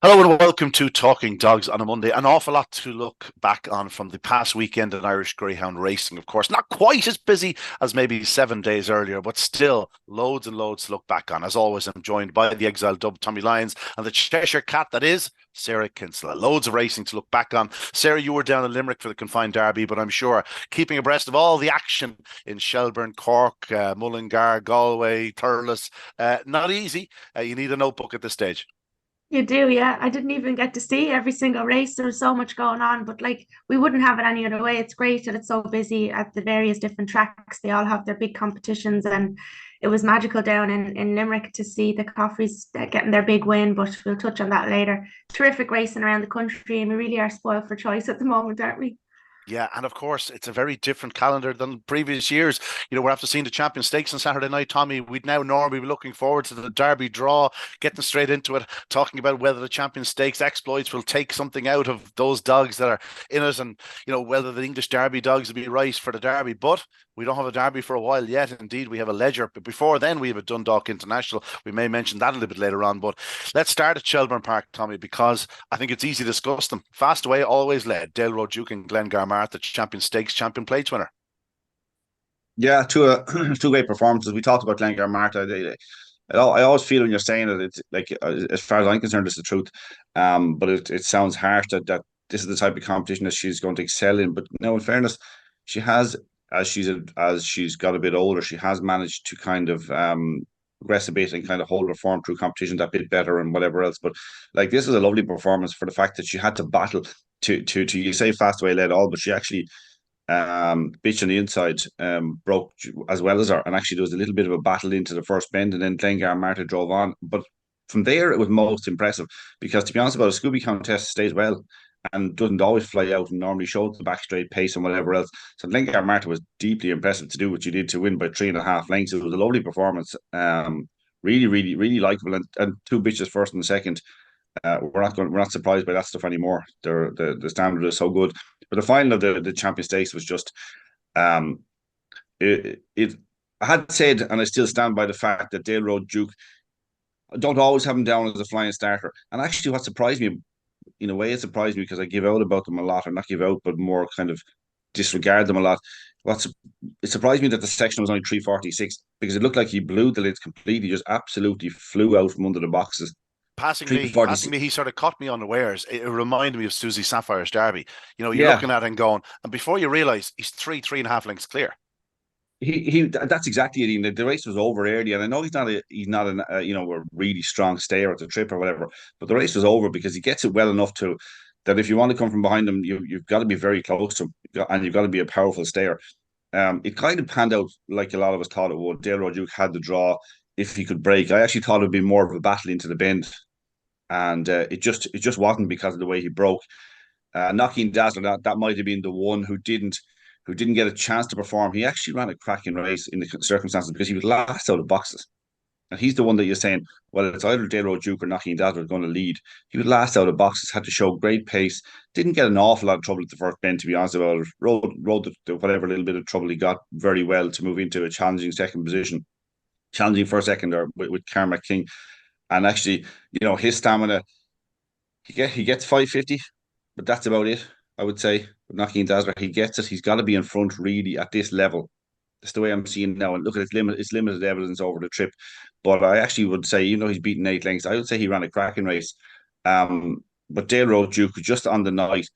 Hello and welcome to Talking Dogs on a Monday. An awful lot to look back on from the past weekend in Irish Greyhound racing, of course. Not quite as busy as maybe 7 days earlier, but still loads and loads to look back on. As always, I'm joined by the exiled dub Tommy Lyons and the Cheshire Cat that is Sarah Kinsella. Loads of racing to look back on. Sarah, you were down in Limerick for the Confined Derby, but I'm sure keeping abreast of all the action in Shelburn, Cork, Mullingar, Galway, Thurles, not easy. You need a notebook at this stage. You do, yeah. I didn't even get to see every single race. There was so much going on, but like we wouldn't have it any other way. It's great that it's so busy at the various different tracks. They all have their big competitions, and it was magical down in Limerick to see the Coffees getting their big win, but we'll touch on that later. Terrific racing around the country, and we really are spoiled for choice at the moment, aren't we? Yeah, and of course, it's a very different calendar than previous years. We're after seeing the Champion Stakes on Saturday night, Tommy. We'd now normally be looking forward to the Derby draw, getting straight into it, talking about whether the Champion Stakes exploits will take something out of those dogs that are in it, and whether the English Derby dogs will be right for the Derby. But we don't have a Derby for a while yet. Indeed, we have a Ledger, but before then, we have a Dundalk International. We may mention that a little bit later on. But let's start at Shelburn Park, Tommy, because I think it's easy to discuss them. Fast away, always led. Dale Road Duke and Glengar Martha, Champion Stakes, Champion Plates winner. Yeah, two great performances. We talked about Glengar Marta. I always feel when you're saying it, it's like as far as I'm concerned, it's the truth. But it sounds harsh that this is the type of competition that she's going to excel in. But no, in fairness, she has as she's got a bit older, she has managed to kind of progress a bit and kind of hold her form through competition that bit better and whatever else. But like this is a lovely performance for the fact that she had to battle to you say Fastway led all, but she actually Bitch on the inside broke as well as her, and actually there was a little bit of a battle into the first bend, and then Glengar and Marta drove on. But from there, it was most impressive because, to be honest about it, Scooby Contest stays well and doesn't always fly out and normally shows the back straight pace and whatever else. So Glengar and Marta was deeply impressive to do what you did to win by 3.5 lengths. It was a lovely performance. Really, really, really likable, and two bitches first and second. We're not surprised by that stuff anymore. The standard is so good. But the final of the Champions Stakes was just it I had said, and I still stand by the fact that Dale Road Duke, I don't always have him down as a flying starter. And actually, what surprised me, in a way, it surprised me because I give out about them a lot, or not give out, but more kind of disregard them a lot. What's It surprised me that the section was only 346 because it looked like he blew the lids completely, just absolutely flew out from under the boxes. Passing 346. me, he sort of caught me unawares. It reminded me of Susie Sapphire's Derby. You're Yeah, looking at it and going, and before you realise, he's 3.5 lengths clear. that's exactly it. Ian. The race was over early, and I know he's not a really strong stayer at the trip or whatever, but the race was over because he gets it well enough to that if you want to come from behind him, you've got to be very close to him, and you've got to be a powerful stayer. It kind of panned out like a lot of us thought it would. Dale Roduke had the draw if he could break. I actually thought it would be more of a battle into the bend, and it just wasn't because of the way he broke. Knocking Dazzler, that might have been the one who didn't get a chance to perform. He actually ran a cracking race in the circumstances because he was last out of boxes. And he's the one that you're saying, well, it's either Dale Duke or Knocking Dazzler going to lead. He was last out of boxes, had to show great pace, didn't get an awful lot of trouble at the first bend, to be honest about it. Rode whatever little bit of trouble he got very well to move into a challenging second position, challenging for a second or with Karma King. And actually, his stamina, he gets 550, but that's about it. I would say with Knocking Dazzler, he gets it. He's got to be in front really at this level. That's the way I'm seeing now. And look at it's limited evidence over the trip. But I actually would say, even though he's beaten 8 lengths, I would say he ran a cracking race. But Dale Road Duke, just on the night,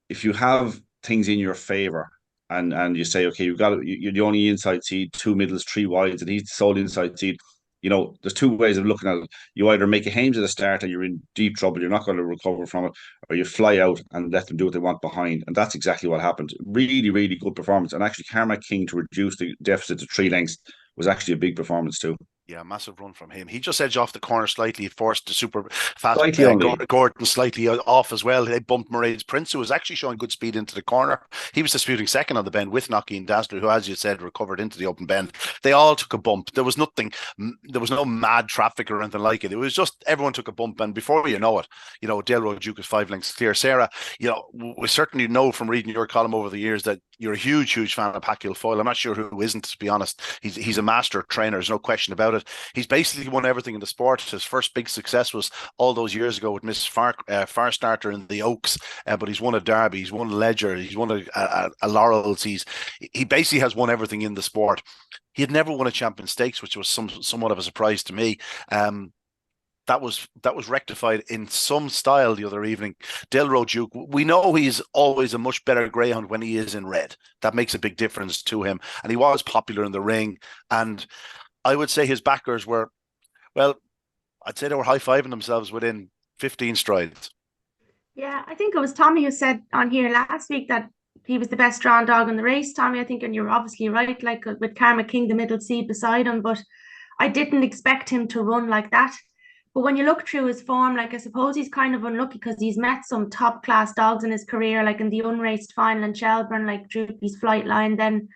if you have things in your favour and you say, okay, you're the only inside seed, two middles, three wides, and he's the sole inside seed, there's two ways of looking at it. You either make a Hames at the start and you're in deep trouble, you're not going to recover from it, or you fly out and let them do what they want behind. And that's exactly what happened. Really, really good performance. And actually, Karma King to reduce the deficit to 3 lengths was actually a big performance too. Yeah, massive run from him. He just edged off the corner slightly, forced the super fast Slightly only. Gordon slightly off as well. They bumped Murray's Prince, who was actually showing good speed into the corner. He was disputing second on the bend with Knocking Dazzler, who, as you said, recovered into the open bend. They all took a bump. There was no mad traffic or anything like it. It was just everyone took a bump, and before you know it, Dale Road Duke is 5 lengths clear. Sarah, we certainly know from reading your column over the years that you're a huge, huge fan of Pacquiao Foyle. I'm not sure who isn't, to be honest. He's a master trainer. There's no question about it. about it, he's basically won everything in the sport. His first big success was all those years ago with Miss Far Starter in the Oaks, but he's won a Derby, he's won a Ledger, he's won a Laurels. He basically has won everything in the sport. He had never won a Champion Stakes, which was somewhat of a surprise to me. That was rectified in some style the other evening. Delro Duke, we know he's always a much better greyhound when he is in red. That makes a big difference to him. And he was popular in the ring. And I would say his backers were, well, I'd say they were high-fiving themselves within 15 strides. Yeah, I think it was Tommy who said on here last week that he was the best drawn dog in the race, Tommy, I think, and you're obviously right, like with Karma King, the middle seat beside him, but I didn't expect him to run like that. But when you look through his form, like I suppose he's kind of unlucky because he's met some top class dogs in his career, like in the unraced final in Shelburne, like Droopy's Flight Line. Then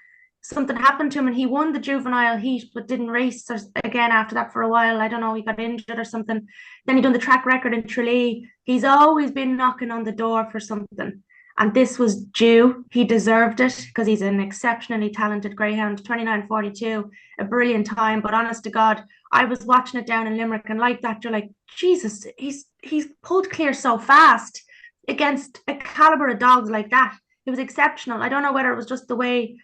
something happened to him and he won the juvenile heat, but didn't race again after that for a while. I don't know, he got injured or something. Then he done the track record in Tralee. He's always been knocking on the door for something. And this was due. He deserved it because he's an exceptionally talented greyhound. 29.42, a brilliant time. But honest to God, I was watching it down in Limerick, and like that, you're like, Jesus, he's pulled clear so fast against a caliber of dogs like that. It was exceptional. I don't know whether it was just the way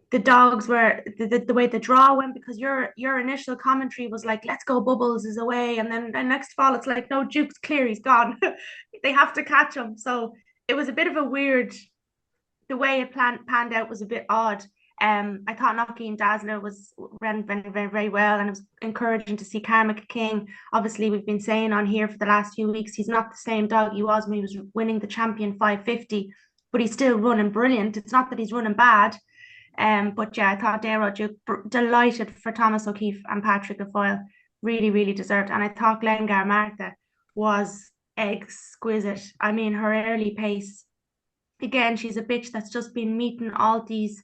the dogs were, the way the draw went, because your initial commentary was like, let's go, Bubbles is away. And then next fall, it's like, no, Duke's clear, he's gone. They have to catch him. So it was a bit of a weird, the way it panned out was a bit odd. I thought Nocky and Dazzler ran very, very, very well, and it was encouraging to see Karma King. Obviously, we've been saying on here for the last few weeks, he's not the same dog he was when he was winning the Champion 550, but he's still running brilliant. It's not that he's running bad. But yeah, I thought Darrow Duke, delighted for Thomas O'Keefe and Patrick Afoyle, really, really deserved. And I thought Glengar Martha was exquisite. I mean, her early pace, again, she's a bitch that's just been meeting all these,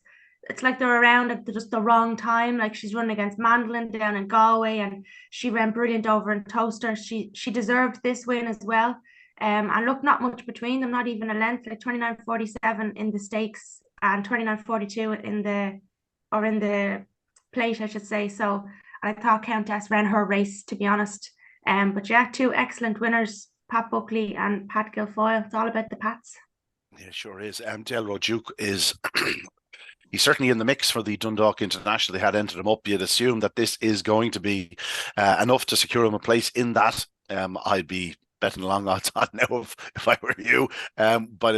it's like they're around at just the wrong time. Like she's running against Mandolin down in Galway, and she ran brilliant over in Toaster. She deserved this win as well. And look, not much between them, not even a length, like 29.47 in the stakes and 29.42 in the plate, I should say. So I thought Countess ran her race, to be honest. But yeah, two excellent winners, Pat Buckley and Pat Guilfoyle. It's all about the Pats. Yeah, sure is. Delro Duke is he's certainly in the mix for the Dundalk International. They had entered him up. You'd assume that this is going to be enough to secure him a place in that. I'd be betting long odds on now if I were you. By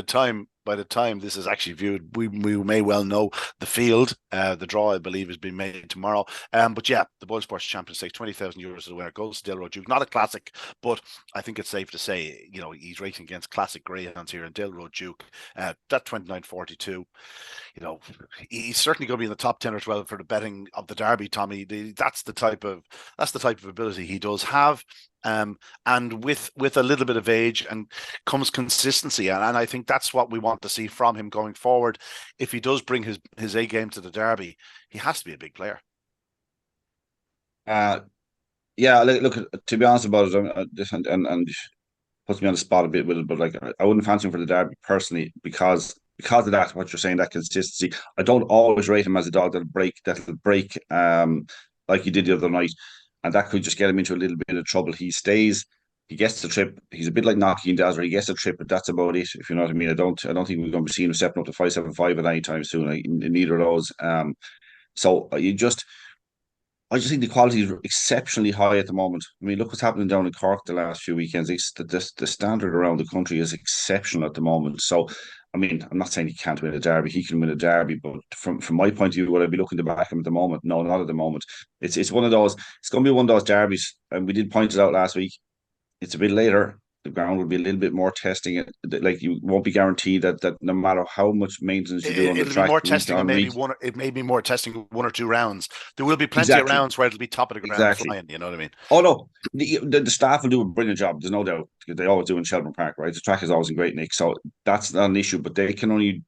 the time this is actually viewed, we may well know the field. The draw, I believe, has been made tomorrow. But yeah, the BoyleSports Champion Stakes, 20,000 euros to the winner, goes to Delro Duke. Not a classic, but I think it's safe to say, you know, he's racing against classic greyhounds here, and Delro Duke, that 29.42, you know, he's certainly going to be in the top 10 or 12 for the betting of the Derby, Tommy. That's the type of ability he does have. And with a little bit of age and comes consistency, and I think that's what we want to see from him going forward. If he does bring his A game to the Derby, he has to be a big player. Yeah, look, to be honest about it, this and puts me on the spot a bit with it, but like I wouldn't fancy him for the Derby personally because of that, what you're saying, that consistency. I don't always rate him as a dog that'll break like he did the other night, and that could just get him into a little bit of trouble. He gets the trip. He's a bit like Nocky and Dazzler. He gets the trip, but that's about it. If you know what I mean. I don't think we're going to be seeing him stepping up to 5.75 at any time soon. In neither of those. So I just think the quality is exceptionally high at the moment. I mean, look what's happening down in Cork the last few weekends. The standard around the country is exceptional at the moment. So, I mean, I'm not saying he can't win a Derby. He can win a Derby, but from my point of view, would I be looking to back him at the moment? No, not at the moment. It's one of those. It's going to be one of those Derbies, and we did point it out last week. It's a bit later. The ground will be a little bit more testing. Like you won't be guaranteed that no matter how much maintenance you do on the track, it'll be more testing. It may be more testing 1 or 2 rounds. There will be plenty of rounds where it'll be top of the ground flying. You know what I mean? Oh no, the staff will do a brilliant job. There's no doubt. They always do in Shelburn Park, right? The track is always in great nick, so that's not an issue. But they can only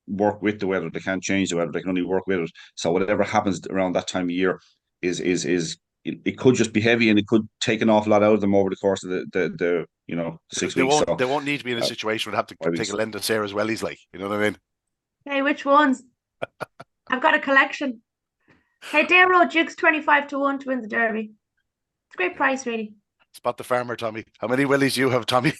work with the weather. They can't change the weather. They can only work with it. So whatever happens around that time of year is it could just be heavy, and it could take an awful lot out of them over the course of the 6 weeks. They won't need to be in a situation where they have to take a lend to Sarah's wellies, like, you know what I mean? Hey, which ones? I've got a collection. Hey, Dale Duke's 25-1 to win the Derby. It's a great price, really. Spot the farmer, Tommy. How many willies you have, Tommy?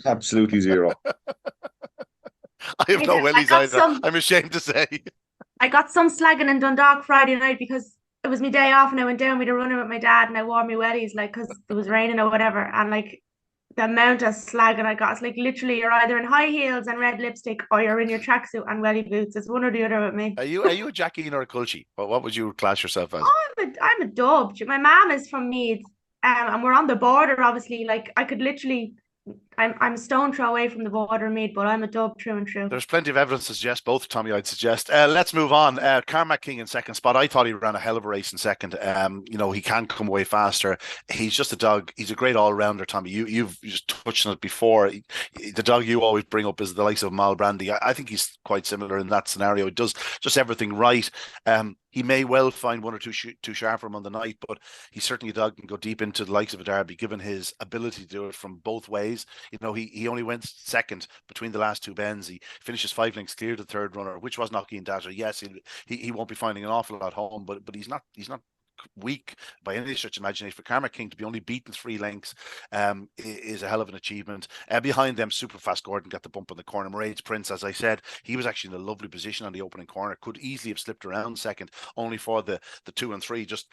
Absolutely zero. I have no willies either. I'm ashamed to say. I got some slagging in Dundalk Friday night because it was my day off and I went down with a runner with my dad and I wore my wellies like because it was raining or whatever, and like the amount of slagging I got, it's like literally you're either in high heels and red lipstick or you're in your tracksuit and welly boots. It's one or the other with me. Are you a Jackie or a Culchie? What would you class yourself as? Oh, I'm a dub. My mom is from Meath, and we're on the border. Obviously, like I could literally I'm a stone throw away from the border Meath, but I'm a dub through and through. There's plenty of evidence to suggest both, Tommy, I'd suggest. Let's move on. Carmack King in second spot. I thought he ran a hell of a race in second. He can come away faster. He's just a dog. He's a great all-rounder, Tommy. You've just touched on it before. The dog you always bring up is the likes of Mal Brandy. I think he's quite similar in that scenario. He does just everything right. He may well find one or two too sharp for him on the night, but he's certainly a dog can go deep into the likes of a Derby, given his ability to do it from both ways. He only went second between the last two bends. He finishes 5 lengths clear the third runner, which was Knockeen Dazzler. Yes, he won't be finding an awful lot home, but he's not weak by any stretch of imagination. For Carmack King to be only beaten 3 lengths is a hell of an achievement. Behind them, Super Fast Gordon got the bump on the corner. Mairead's Prince, as I said, he was actually in a lovely position on the opening corner, could easily have slipped around second, only for the 2 and 3 just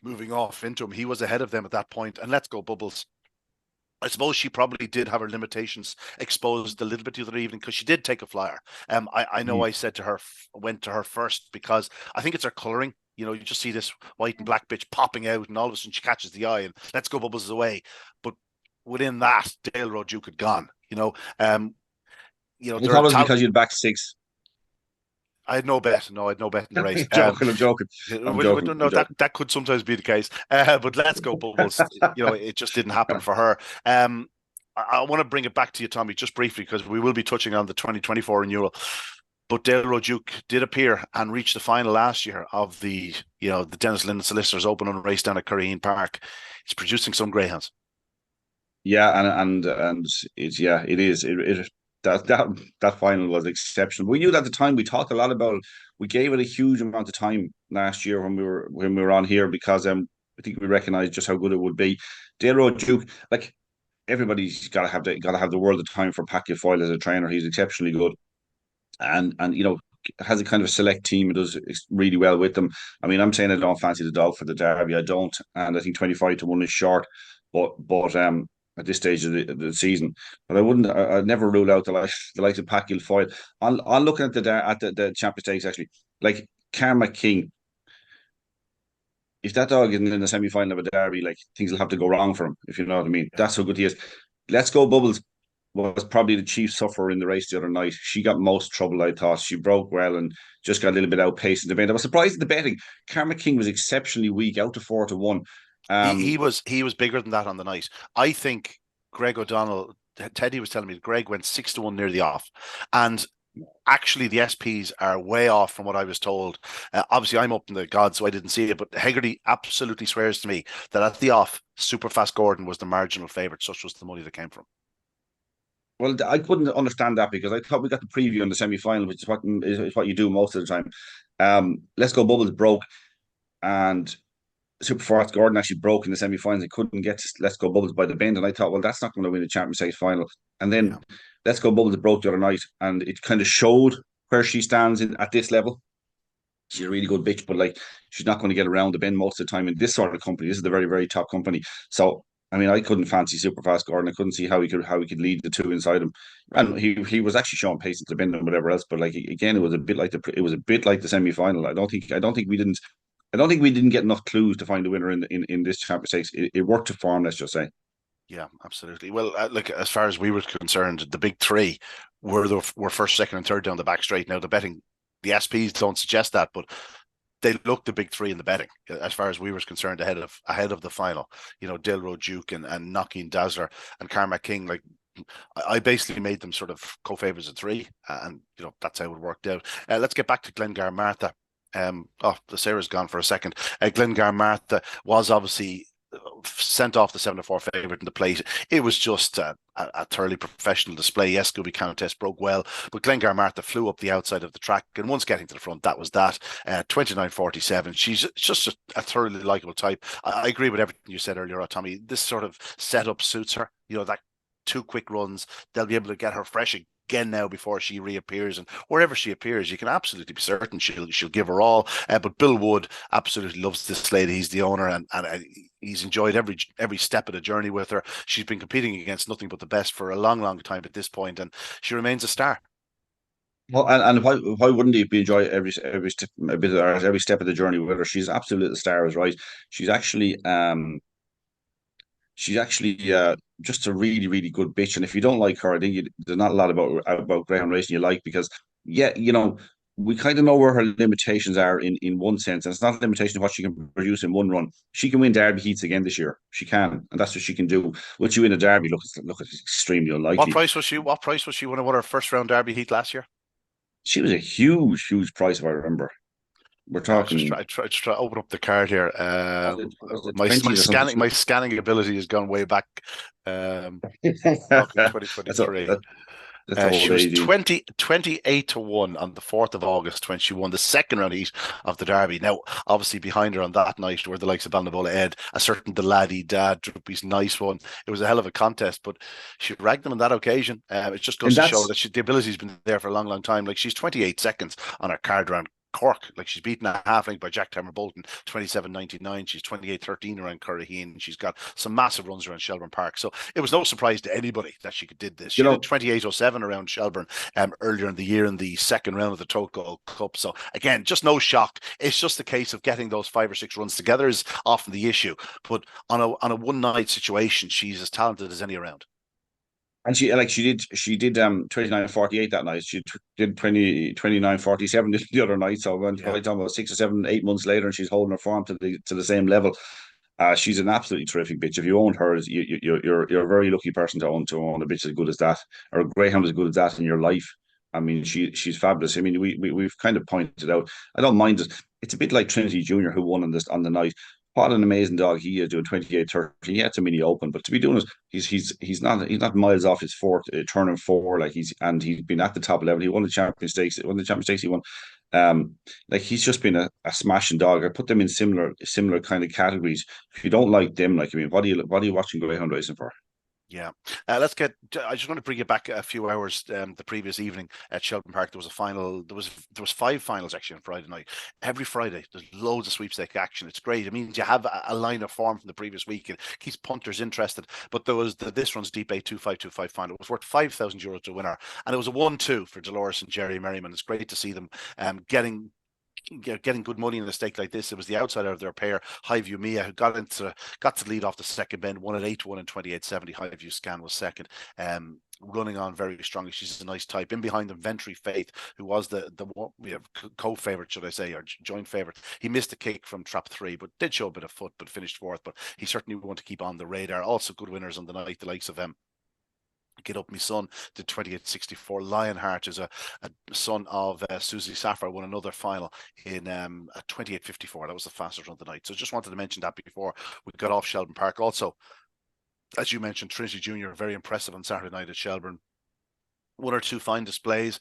moving off into him. He was ahead of them at that point. And Let's Go Bubbles, I suppose she probably did have her limitations exposed a little bit the other evening because she did take a flyer. I know I said to her, went to her first because I think it's her colouring. You just see this white and black bitch popping out, and all of a sudden she catches the eye, and Let's Go Bubbles is away. But within that, Dale Road Duke had gone. I thought it was because you'd back 6. I had no bet. No, I had no bet in the race. I'm joking. No, that could sometimes be the case. But Let's Go Bubbles, it just didn't happen for her. I want to bring it back to you, Tommy, just briefly, because we will be touching on the 2024 renewal. But Dale Road Duke did appear and reach the final last year of the Dennis Linden Solicitors Open and race down at Curraheen Park. He's producing some greyhounds. Yeah, and it is. That final was exceptional. We knew that at the time. We talked a lot about it. We gave it a huge amount of time last year when we were on here because I think we recognised just how good it would be. Dale Road Duke, like everybody's got to have the world of time for Pat Foyle as a trainer. He's exceptionally good, and has a kind of a select team. It does really well with them. I mean, I'm saying I don't fancy the dog for the Derby. I don't, and I think 25-1 is short. But at this stage of the season, but I'd never rule out the likes of Pat Foyle. On looking at the Champions Stakes, actually, like Carmack King, if that dog isn't in the semi-final of a Derby, like things will have to go wrong for him, if you know what I mean. That's how good he is. Let's Go Bubbles was probably the chief sufferer in the race the other night. She got most trouble, I thought. She broke well and just got a little bit outpaced in the bend. I was surprised at the betting. Carmack King was exceptionally weak, out to 4-1. He was bigger than that on the night. I think Greg O'Donnell, Teddy was telling me Greg went 6-1 near the off, and actually the SPs are way off from what I was told. Obviously I'm up in the gods, so I didn't see it, but Hegarty absolutely swears to me that at the off, Super Fast Gordon was the marginal favourite. Such was the money that came from. Well, I couldn't understand that because I thought we got the preview in the semi-final, which is what you do most of the time. Let's Go Bubbles broke, and Super Fast Gordon actually broke in the semi-finals. He couldn't get to Let's Go Bubbles by the bend, and I thought, well, that's not going to win the Champions League final. And then Let's Go Bubbles broke the other night, and it kind of showed where she stands at this level. She's a really good bitch, but like she's not going to get around the bend most of the time in this sort of company. This is the very, very top company. So I mean, I couldn't fancy Super Fast Gordon. I couldn't see how he could lead the two inside him, and he was actually showing pace into the bend and whatever else. But like again, it was a bit like the semi final. I don't think we didn't get enough clues to find a winner in this Champions Stakes. It worked to form, let's just say. Yeah, absolutely. Well, look, as far as we were concerned, the big three were first, second, and third down the back straight. Now the SPs don't suggest that, but they looked the big three in the betting as far as we were concerned ahead of the final. Dale Road Duke and Knockeen Dazzler and Carmack King. Like I basically made them sort of co-favorites at 3, and that's how it worked out. Let's get back to Glengar Martha. The Sarah's gone for a second. Glengar Martha was obviously sent off the 7-4 favourite in the plate. It was just a thoroughly professional display. Yes, Scooby Countess broke well, but Glengar Martha flew up the outside of the track, and once getting to the front, that was that. 29.47. She's just a thoroughly likeable type. I agree with everything you said earlier, Tommy. This sort of setup suits her. That 2 quick runs, they'll be able to get her fresh again now before she reappears, and wherever she appears, you can absolutely be certain she'll give her all. But Bill Wood absolutely loves this lady. He's the owner, and he's enjoyed every step of the journey with her. She's been competing against nothing but the best for a long time at this point, and she remains a star. Well, and why wouldn't he be enjoy every step of the journey with her? She's absolutely the star, is right. She's actually just a really good bitch. And if you don't like her, I think there's not a lot about greyhound racing you like, because we kind of know where her limitations are in one sense, and it's not a limitation of what she can produce in one run. She can win Derby heats again this year. She can, and that's what she can do. Will she win a Derby? Look, it's extremely unlikely. What price was she when I won her first round Derby heat last year? She was a huge price, if I remember. We're talking. I try to open up the card here. My scanning ability has gone way back. 2023. She was 28-1 on the 4th of August when she won the second round heat of the Derby. Now, obviously, behind her on that night were the likes of Balnabola Ed, a certain the laddie dad, Droopy's nice one. It was a hell of a contest, but she ragged them on that occasion. It just goes to show that the ability's been there for a long time. Like, she's 28 seconds on her card round Cork. Like, she's beaten a half length by Jack Tammer Bolton, 27.99. She's 28.13 around Curraheen. She's got some massive runs around Shelburn Park. So it was no surprise to anybody that she did this. She did 28.07 around Shelburne earlier in the year in the second round of the Total Cup. So again, just no shock. It's just a case of getting those 5 or 6 runs together is often the issue. But on a one night situation, she's as talented as any around. And she did 29.48 that night. She did 29.47 the other night. So we're talking about 6 or 7, 8 months later, and she's holding her form to the same level. She's an absolutely terrific bitch. If you own her, you're a very lucky person to own a bitch as good as that, or a greyhound as good as that in your life. I mean, she's fabulous. I mean, we've kind of pointed out. I don't mind it. It's a bit like Trinity Junior, who won on the night. What an amazing dog he is, doing 28.30. He had to mini open, but to be doing it, he's not miles off his fourth turn and 4. Like, he's been at the top level. He won the Champion Stakes. He won. He's just been a smashing dog. I put them in similar kind of categories. If you don't like them, what are you watching greyhound racing for? Yeah, I just want to bring you back a few hours. The previous evening at Shelburn Park, there was a final. There was 5 finals actually on Friday night. Every Friday, there's loads of sweepstake action. It's great. It means you have a line of form from the previous week. It keeps punters interested. But there was this runs Deep 2525 final. It was worth €5,000 to winner, and it was a 1-2 for Dolores and Jerry Merriman. It's great to see them getting good money in a stake like this. It was the outsider of their pair, Highview Mia, who got to lead off the second bend, won at 8-1 and 28.70. Highview Scan was second. Running on very strongly. She's a nice type. In behind them, Ventry Faith, who was the co-favorite, should I say, or joint favorite. He missed a kick from trap 3, but did show a bit of foot, but finished 4th. But he certainly want to keep on the radar. Also good winners on the night, the likes of Get Up Me Son did 28.64. Lionheart is a son of Susie Safra, won another final in 28.54. That was the fastest run of the night. So just wanted to mention that before we got off Shelburne Park. Also, as you mentioned, Trinity Junior, very impressive on Saturday night at Shelburne. 1 or 2 fine displays.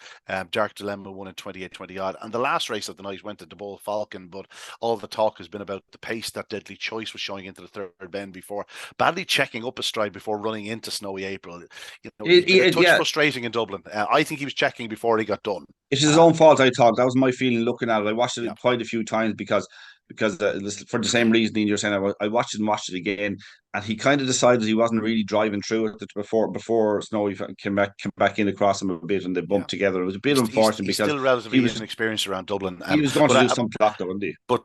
Dark Dilemma won in 28-20 odd. And the last race of the night went to the Bull Falcon, but all the talk has been about the pace that Deadly Choice was showing into the third bend before, badly checking up a stride before running into Snowy April. It touch frustrating in Dublin. I think he was checking before he got done. It's his own fault, I thought. That was my feeling looking at it. I watched it quite a few times because for the same reasoning you're saying. I watched it again, and he kind of decided he wasn't really driving through it before Snowy came back in across him a bit, and they bumped together. It was a bit unfortunate because he's still relatively inexperienced around Dublin. He was going to do some clock, though, wasn't he? But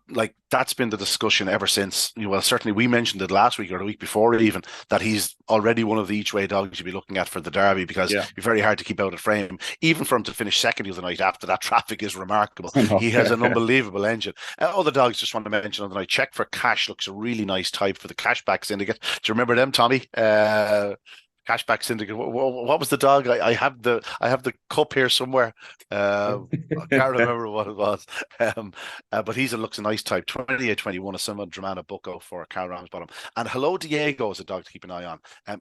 that's been the discussion ever since. Well, certainly we mentioned it last week or the week before even, that he's already one of the each way dogs you'd be looking at for the Derby, because it'd be very hard to keep out of frame. Even for him to finish second the other night after that traffic is remarkable. He has an unbelievable engine. Other dogs just want to mention on the night. Check for Cash looks a really nice type for the Cashback Syndicate. Do you remember them, Tommy? Cashback Syndicate. What was the dog? I have the cup here somewhere. I can't remember what it was. But looks a nice type. 28-21, a similar Dramana Bucco for Carl Ramsbottom. And Hello Diego is a dog to keep an eye on.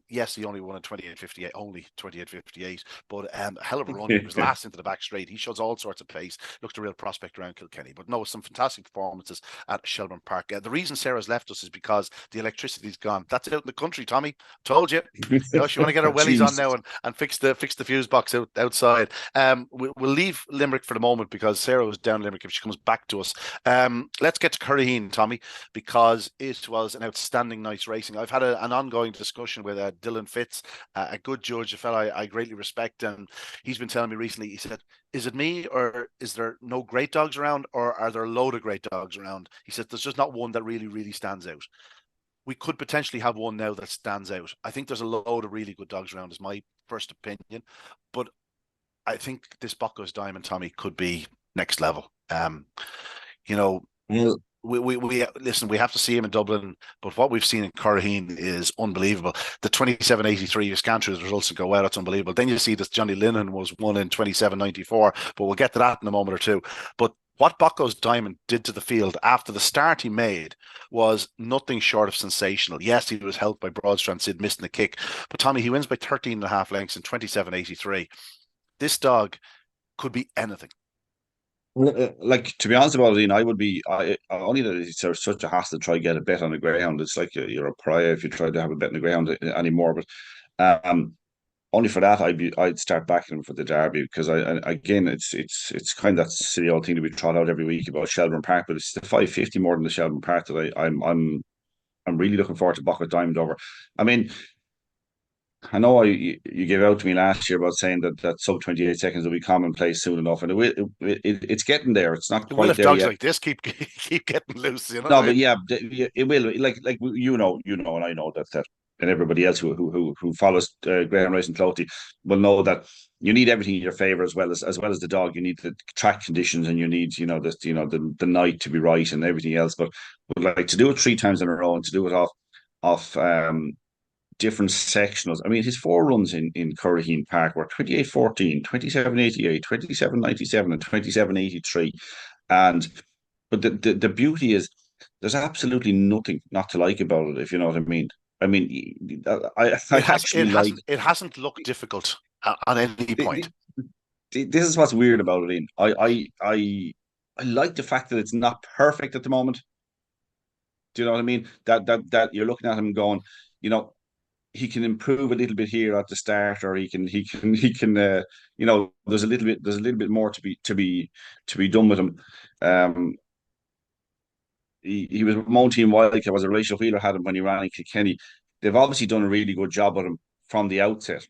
Yes, he only won in 28-58, only 28-58. But hell of a run. He was last into the back straight. He shows all sorts of pace. Looked a real prospect around Kilkenny. But no, some fantastic performances at Shelburne Park. The reason Sarah's left us is because the electricity's gone. That's it out in the country, Tommy. Told you. She want to get her wellies on now and fix the fuse box outside. We'll leave Limerick for the moment because Sarah was down Limerick if she comes back to us. Let's get to Curraheen, Tommy, because it was an outstanding night's racing. I've had an ongoing discussion with Dylan Fitz, a good judge, a fellow I greatly respect, and he's been telling me recently, he said, is it me, or is there no great dogs around, or are there a load of great dogs around? He said there's just not one that really, really stands out. We could potentially have one now that stands out. I think there's a load of really good dogs around, is my first opinion. But I think this Bocco's Diamond, Tommy, could be next level. You know, Well, we listen, we have to see him in Dublin, but what we've seen in Curraheen is unbelievable. The 27.83, you scan through the results and go, wow, that's unbelievable. Then you see this Johnny Lennon was won in 27.94, but we'll get to that in a moment or two. But what Bocco's Diamond did to the field after the start he made was nothing short of sensational. Yes, he was helped by Broadstrand Sid missing the kick, but Tommy, he wins by 13.5 lengths in 27.83. This dog could be anything. like, to be honest about it, Ian, I would be. I only that it's such a hassle to try to get a bet on a greyhound. It's like you're a pariah if you try to have a bet on a greyhound anymore. But only for that, I'd start backing him for the Derby because again, it's kind of that silly old thing to be trot out every week about Shelburne Park, but it's the 550 more than the Shelburne Park that I'm really looking forward to Bocco Diamond over. I mean, I know you gave out to me last year about saying that sub 28 seconds will be commonplace soon enough, and it's getting there. It's not It will quite if there dogs yet. like this keep getting loose, you know. No, but yeah, it will. Like and I know that and everybody else who follows greyhound racing closely will know that you need everything in your favor as well as the dog. You need the track conditions, and you need the night to be right and everything else. But like to do it 3 times in a row and to do it off different sectionals. I mean, his 4 runs in Curraheen Park were 28-14, 27-88, 27-97, and 27-83. And but the beauty is there's absolutely nothing not to like about it, if you know what I mean. I mean, it hasn't looked difficult at any point. This is what's weird about it, Ian. I like the fact that it's not perfect at the moment. Do you know what I mean? That you're looking at him going, you know, he can improve a little bit here at the start, or there's a little bit more to be done with him. He was Mount Team Wildcat, was a Rachel Wheeler had him when he ran in Kilkenny. They've obviously done a really good job with him from the outset.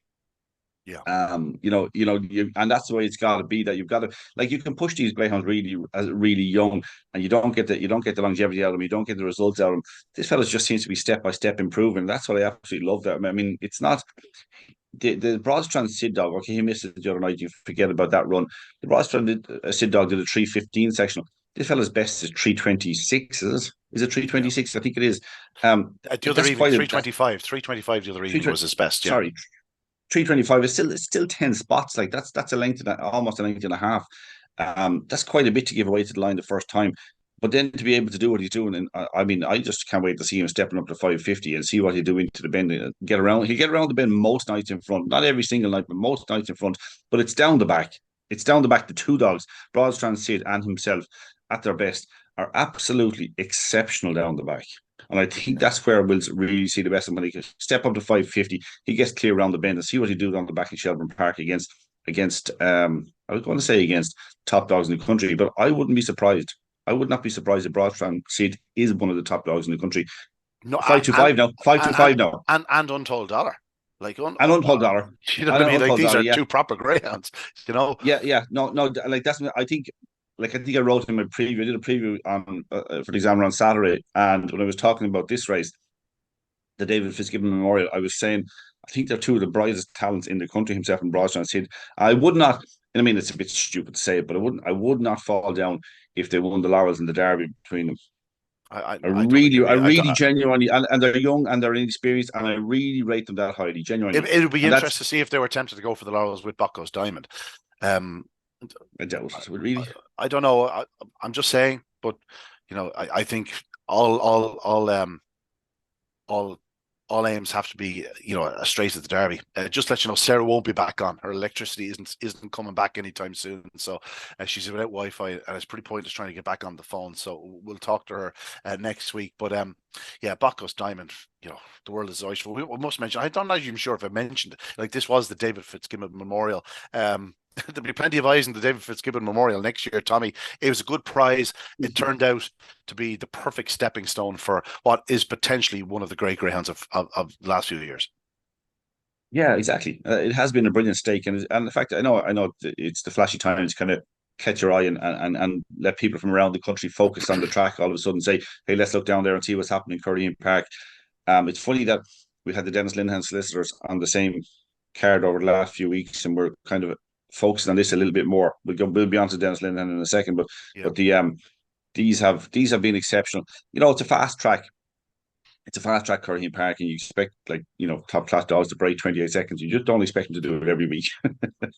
Yeah. And that's the way it's got to be. That you've got to, like, you can push these greyhounds really young, and you don't get the longevity out of them. You don't get the results out of them. This fella just seems to be step by step improving. That's what I absolutely love. That I mean, it's not the Broadstrand Sid dog. Okay, he missed it the other night. You forget about that run. The Broadstrand Sid dog did a 3:15 sectional. This fella's best is 3:26. Is it 3:26? I think it is. The other evening, 3:25. 3:25. The other evening was his best. Yeah. Sorry. 3:25 is still 10 spots. Like that's a length almost a length and a half. That's quite a bit to give away to the line the first time. But then to be able to do what he's doing, and I mean, I just can't wait to see him stepping up to 550 and see what he'll do into the bend. He'll get around the bend most nights in front, not every single night, but most nights in front. But it's down the back. It's down the back. The 2 dogs, Broadstrand Sid and himself, at their best, are absolutely exceptional down the back. And I think that's where we'll really see the best of him. When he can step up to 550, he gets clear around the bend and see what he do down the back in Shelburne Park against I was going to say against top dogs in the country, but I wouldn't be surprised. I would not be surprised if Broadstrand Sid is one of the top dogs in the country. No, 525 now. 525 now. And Untold Dollar. Like Untold Dollar. You know what I mean? Like, these are 2 proper greyhounds, you know? Yeah. No, like that's, I think I wrote in my preview. I did a preview on for the Examiner on Saturday, and when I was talking about this race, the David Fitzgibbon Memorial, I was saying I think they're 2 of the brightest talents in the country, himself and Broadstrand Sid. I would not, I mean, it's a bit stupid to say it, but I would not fall down if they won the laurels in the Derby between them. I don't agree. I really genuinely, and they're young and they're inexperienced, and I really rate them that highly, genuinely. It would be interesting to see if they were tempted to go for the laurels with Bucco's Diamond. I doubt it, really. I don't know. I'm just saying, but I think all aims have to be, straight at the Derby. Just let you know, Sarah won't be back on. Her electricity isn't coming back anytime soon. So she's without Wi-Fi, and it's pretty pointless trying to get back on the phone. So we'll talk to her next week. But yeah, Bucco's Diamond. The world is oyster. We must mention. I'm not even sure if I mentioned it. Like, this was the David Fitzgibbon Memorial. There'll be plenty of eyes in the David Fitzgibbon Memorial next year, Tommy. It was a good prize. It turned out to be the perfect stepping stone for what is potentially one of the great greyhounds of the last few years. Yeah, exactly. It has been a brilliant stake, and the fact that I know it's the flashy times kind of catch your eye and let people from around the country focus on the track all of a sudden, say, hey, let's look down there and see what's happening in Curraheen Park. It's funny that we had the Dennis Linehan solicitors on the same card over the last few weeks, and we're kind of focusing on this a little bit more. We'll be on to Dennis Linehan in a second, but these have been exceptional. It's a fast track. It's a fast track, Curraheen Park, and you expect, top class dogs to break 28 seconds. You just don't expect them to do it every week.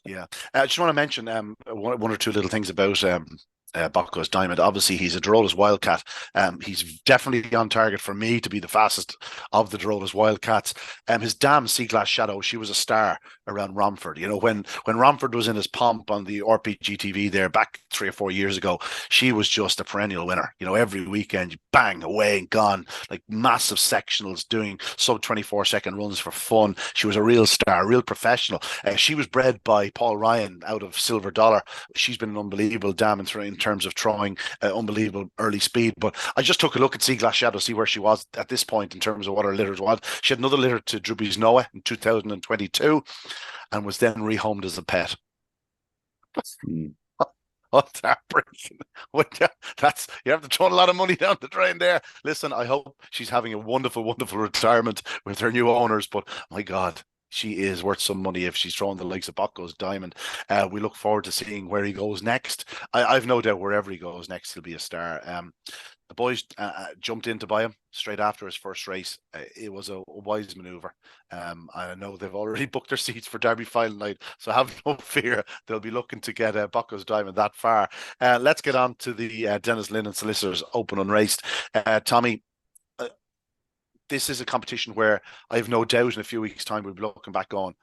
Yeah, I just want to mention one or two little things about Bucco's Diamond. Obviously, he's a Dorola's Wildcat. He's definitely on target for me to be the fastest of the Dorola's Wildcats. His dam, Sea Glass Shadow, she was a star around Romford. When Romford was in his pomp on the RPG TV there back 3 or 4 years ago, she was just a perennial winner. Every weekend, bang, away and gone, like massive sectionals, doing sub 24-second runs for fun. She was a real star, a real professional. She was bred by Paul Ryan out of Silver Dollar. She's been an unbelievable dam in terms of throwing unbelievable early speed. But I just took a look at Sea Glass Shadow, see where she was at this point in terms of what her litters was. She had another litter to Drubby's Noah in 2022 and was then rehomed as a pet. What's heartbreaking? You have to throw a lot of money down the drain there. Listen, I hope she's having a wonderful, wonderful retirement with her new owners, but my God, she is worth some money if she's throwing the likes of Bucco's Diamond. We look forward to seeing where he goes next. I've no doubt wherever he goes next, he'll be a star. The boys jumped in to buy him straight after his first race. It was a wise maneuver. I know they've already booked their seats for Derby final night, so have no fear. They'll be looking to get Bucco's Diamond that far. Let's get on to the Dennis Linehan Solicitors Open Unraced. Tommy, this is a competition where I have no doubt in a few weeks' time we'll be looking back on.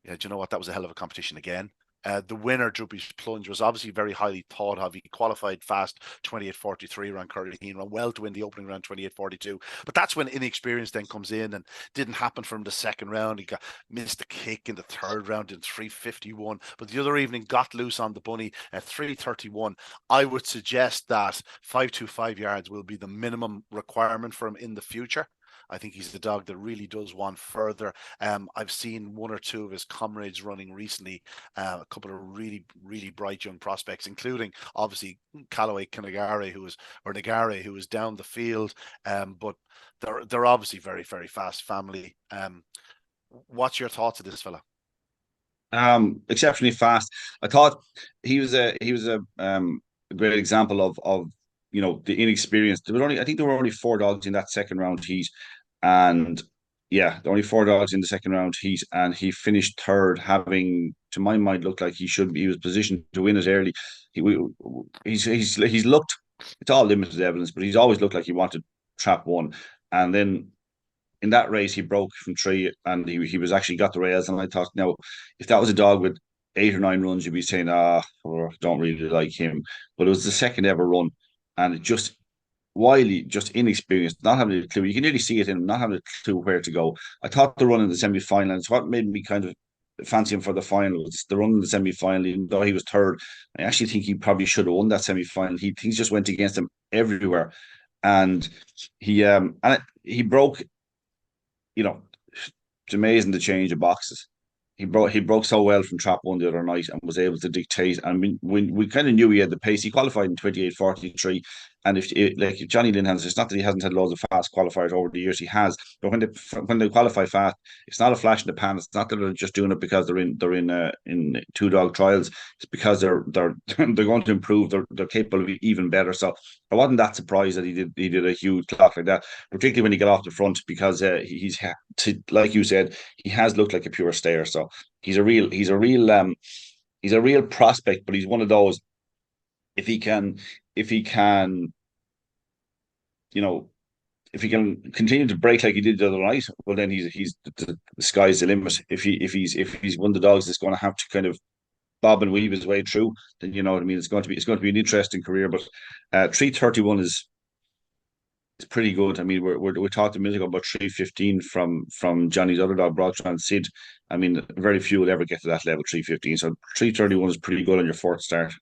Yeah, do you know what? That was a hell of a competition again. The winner, Druby's Plunge, was obviously very highly thought of. He qualified fast 28.43 around Curraheen, ran well to win the opening round 28.42. But that's when inexperience then comes in, and didn't happen from the second round. He missed a kick in the third round in 3.51. But the other evening got loose on the bunny at 3.31. I would suggest that 5.25 yards will be the minimum requirement for him in the future. I think he's the dog that really does want further. I've seen one or two of his comrades running recently, a couple of really, really bright young prospects, including obviously Callaway Nagare, who was down the field. But they're obviously very, very fast family. What's your thoughts of this fella? Exceptionally fast. I thought he was a great example of the inexperience. I think there were only 4 dogs in that second round heat, and there were only 4 dogs in the second round heat, and he finished third, having, to my mind, looked like he was positioned to win it early. He's looked. It's all limited evidence, but he's always looked like he wanted trap 1, and then in that race he broke from 3, and he was actually got the rails. And I thought, now, if that was a dog with 8 or 9 runs, you'd be saying, don't really like him. But it was the second ever run, and it just wildly, just inexperienced, not having a clue. You can nearly see it in him, not having a clue where to go. I thought the run in the semi-final, and it's what made me kind of fancy him for the final. It's the run in the semi-final, even though he was third. I actually think he probably should have won that semi-final. Things just went against him everywhere, and he broke. It's amazing the change of boxes. He broke so well from trap 1 the other night and was able to dictate. And we kind of knew he had the pace. He qualified in 28.43, And if Johnny Lynn has, it's not that he hasn't had loads of fast qualifiers over the years. He has, but when they qualify fast, it's not a flash in the pan. It's not that they're just doing it because they're in two dog trials. It's because they're they're going to improve. They're capable of even better. So I wasn't that surprised that he did a huge clock like that, particularly when he got off the front, because like you said, he has looked like a pure stayer. So he's a real prospect, but he's one of those. If he can, you know, if he can continue to break like he did the other night, well, then the sky's the limit. If he's one of the dogs that's going to have to kind of bob and weave his way through, then you know what I mean. It's going to be an interesting career. But 3:31 is pretty good. I mean, we talked a minute ago about 3:15 from Johnny's other dog, Broadtrans Sid. I mean, very few will ever get to that level, 3:15. So 3:31 is pretty good on your fourth start.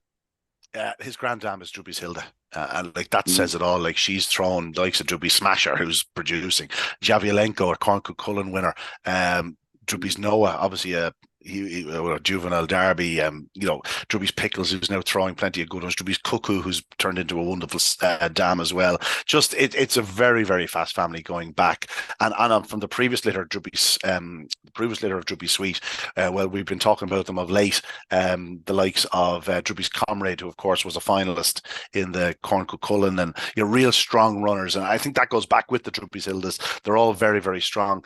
His grand dam is Druby's Hilda. And like that says it all. Like she's thrown likes of Druby Smasher, who's producing Javielenko, a Cork Cullen winner. Druby's Noah, obviously a juvenile derby. Druby's Pickles, who's now throwing plenty of good ones. Druby's Cuckoo, who's turned into a wonderful dam as well. Just it's a very, very fast family going back. And from the previous litter, Druby's of Druby Sweet. Well, we've been talking about them of late. The likes of Druby's Comrade, who of course was a finalist in the Cork Cullen, and real strong runners. And I think that goes back with the Druby's Hildas. They're all very, very strong.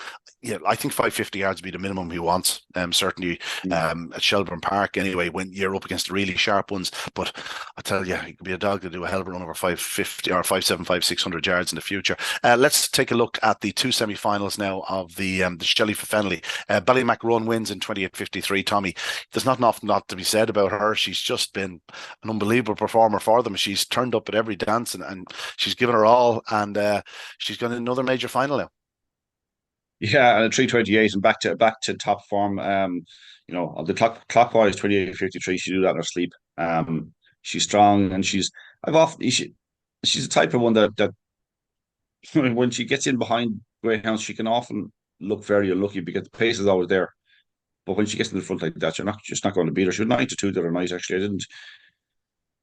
I think 550 yards would be the minimum he wants. Certainly at Shelburn Park anyway, when you're up against the really sharp ones. But I tell you, it could be a dog to do a hell of a run over 550 or 575, 600 yards in the future. Let's take a look at the two semi-finals now of the Shelley for Fennelly. Ballymac Run wins in 28:53. Tommy, there's not enough not to be said about her. She's just been an unbelievable performer for them. She's turned up at every dance and she's given her all, and she's got another major final now. Yeah, and at 3:28 and back to top form. The clockwise 28:53. She do that in her sleep. She's strong, and she's a type of one that when she gets in behind greyhounds, she can often look very unlucky because the pace is always there. But when she gets in the front like that, you're just not going to beat her. She was 9-2 the other night. Actually, I didn't.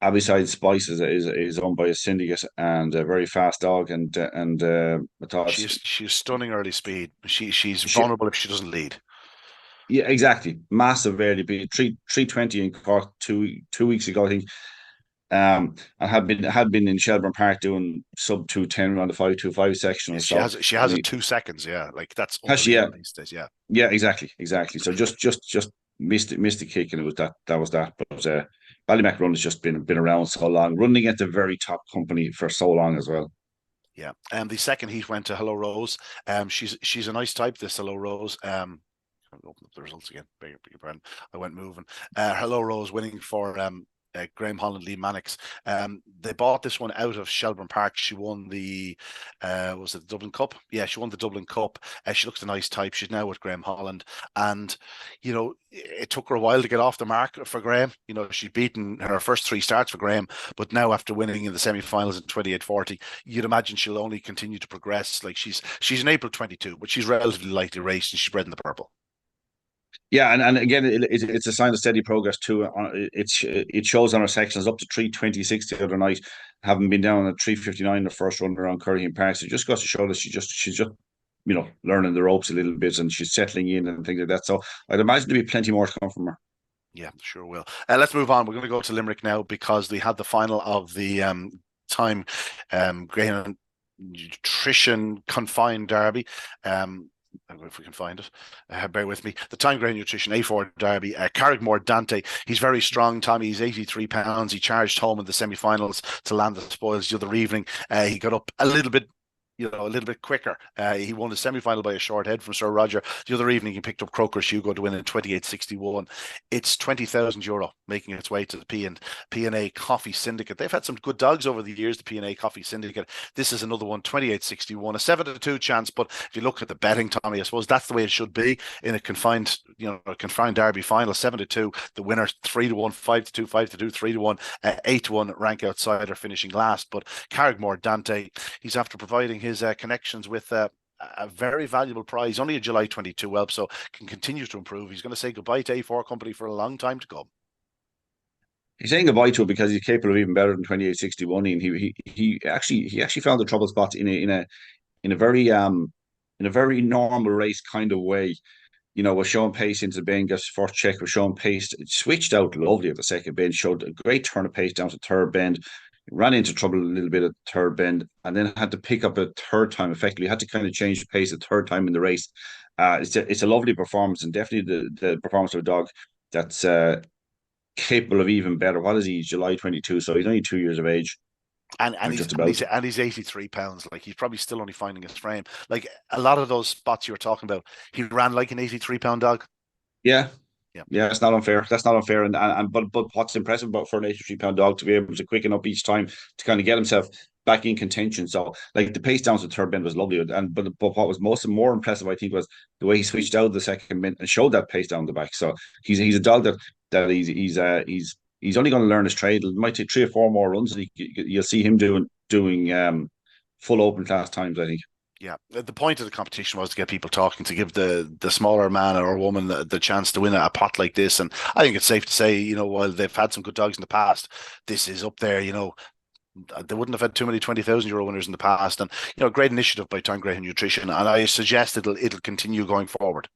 Abyside Spice is owned by a syndicate and a very fast dog, and I thought she's stunning early speed. She's vulnerable if she doesn't lead. Yeah, exactly. Massive early speed. 3:20 in Cork two weeks ago, I think. And had been in Shelburn Park doing sub 2:10 around the 5:25 section. Yeah, she has it 2 seconds. Yeah, like that's unbelievable these days. Yeah, yeah, exactly. So just missed the kick, and it was that. But Ballymac Run has just been around so long, running at the very top company for so long as well. Yeah, and the second heat went to Hello Rose. She's a nice type, this Hello Rose. I'll open up the results again. Beg your pardon. I went moving. Hello Rose winning for Graham Holland, Lee Mannix. They bought this one out of Shelburne Park. She won the was it the Dublin Cup? Yeah, she won the Dublin Cup. She looks a nice type. She's now with Graham Holland, and it took her a while to get off the mark for Graham. She'd beaten her first 3 starts for Graham, but now after winning in the semi-finals in 28:40, you'd imagine she'll only continue to progress. Like she's in April 22, but she's relatively lightly raced and she's bred in the purple. Yeah, and again, it's a sign of steady progress too. It shows on our sections up to 3:26 the other night, having been down at 3:59 the first run around Curraheen Park. So it just goes to show that she's just learning the ropes a little bit, and she's settling in and things like that. So I'd imagine there'll be plenty more to come from her. Yeah, sure will. Let's move on. We're going to go to Limerick now because we had the final of the time Greyhound Nutrition Confined Derby. If we can find it, bear with me. The Time Greyhound Nutrition A4 Derby, Carrickmore Dante. He's very strong, Tommy. He's 83 pounds. He charged home in the semi-finals to land the spoils the other evening. He got up a little bit quicker. He won the semi-final by a short head from Sir Roger. The other evening, he picked up Croker's Hugo to win in 28:61. It's €20,000 making its way to the P&A Coffee Syndicate. They've had some good dogs over the years, the P&A Coffee Syndicate. This is another one, 28:61, a 7-2 chance. But if you look at the betting, Tommy, I suppose that's the way it should be in a confined derby final. 7-2, the winner 3-1, 5-2, 5-2, 3-1, 8-1 rank outsider finishing last. But Carrickmore Dante, he's after providing his connections with a very valuable prize, only a July 22 whelp, so can continue to improve. He's going to say goodbye to A4 Company for a long time to come. he's saying goodbye to it because he's capable of even better than 28.61, and he actually found the trouble spots in a very normal race kind of way. Was showing pace into the bend, gets first check, was showing pace. It switched out lovely at the second bend, showed a great turn of pace down to third bend, ran into trouble a little bit at third bend, and then had to pick up a third time effectively. Had to kind of change the pace a third time in the race. It's a lovely performance, and definitely the performance of a dog that's capable of even better. What is he? He's July 22, so he's only 2 years of age. And Or he's just about. and he's 83 pounds. Like, he's probably still only finding his frame. Like, a lot of those spots you were talking about, he ran like an 83-pound dog. Yeah. Yeah. Yeah, it's not unfair. That's not unfair. And but what's impressive about for an 83-pound dog to be able to quicken up each time to kind of get himself back in contention. So like the pace down to the third bend was lovely. But what was more impressive, I think, was the way he switched out of the second bend and showed that pace down the back. So he's a dog that he's only going to learn his trade. It might take 3 or 4 more runs, and you'll see him doing full open class times, I think. Yeah, the point of the competition was to get people talking, to give the smaller man or woman the chance to win a pot like this. And I think it's safe to say, while they've had some good dogs in the past, this is up there. They wouldn't have had too many 20,000 euro winners in the past, and great initiative by Time Greyhound Nutrition. And I suggest it'll continue going forward.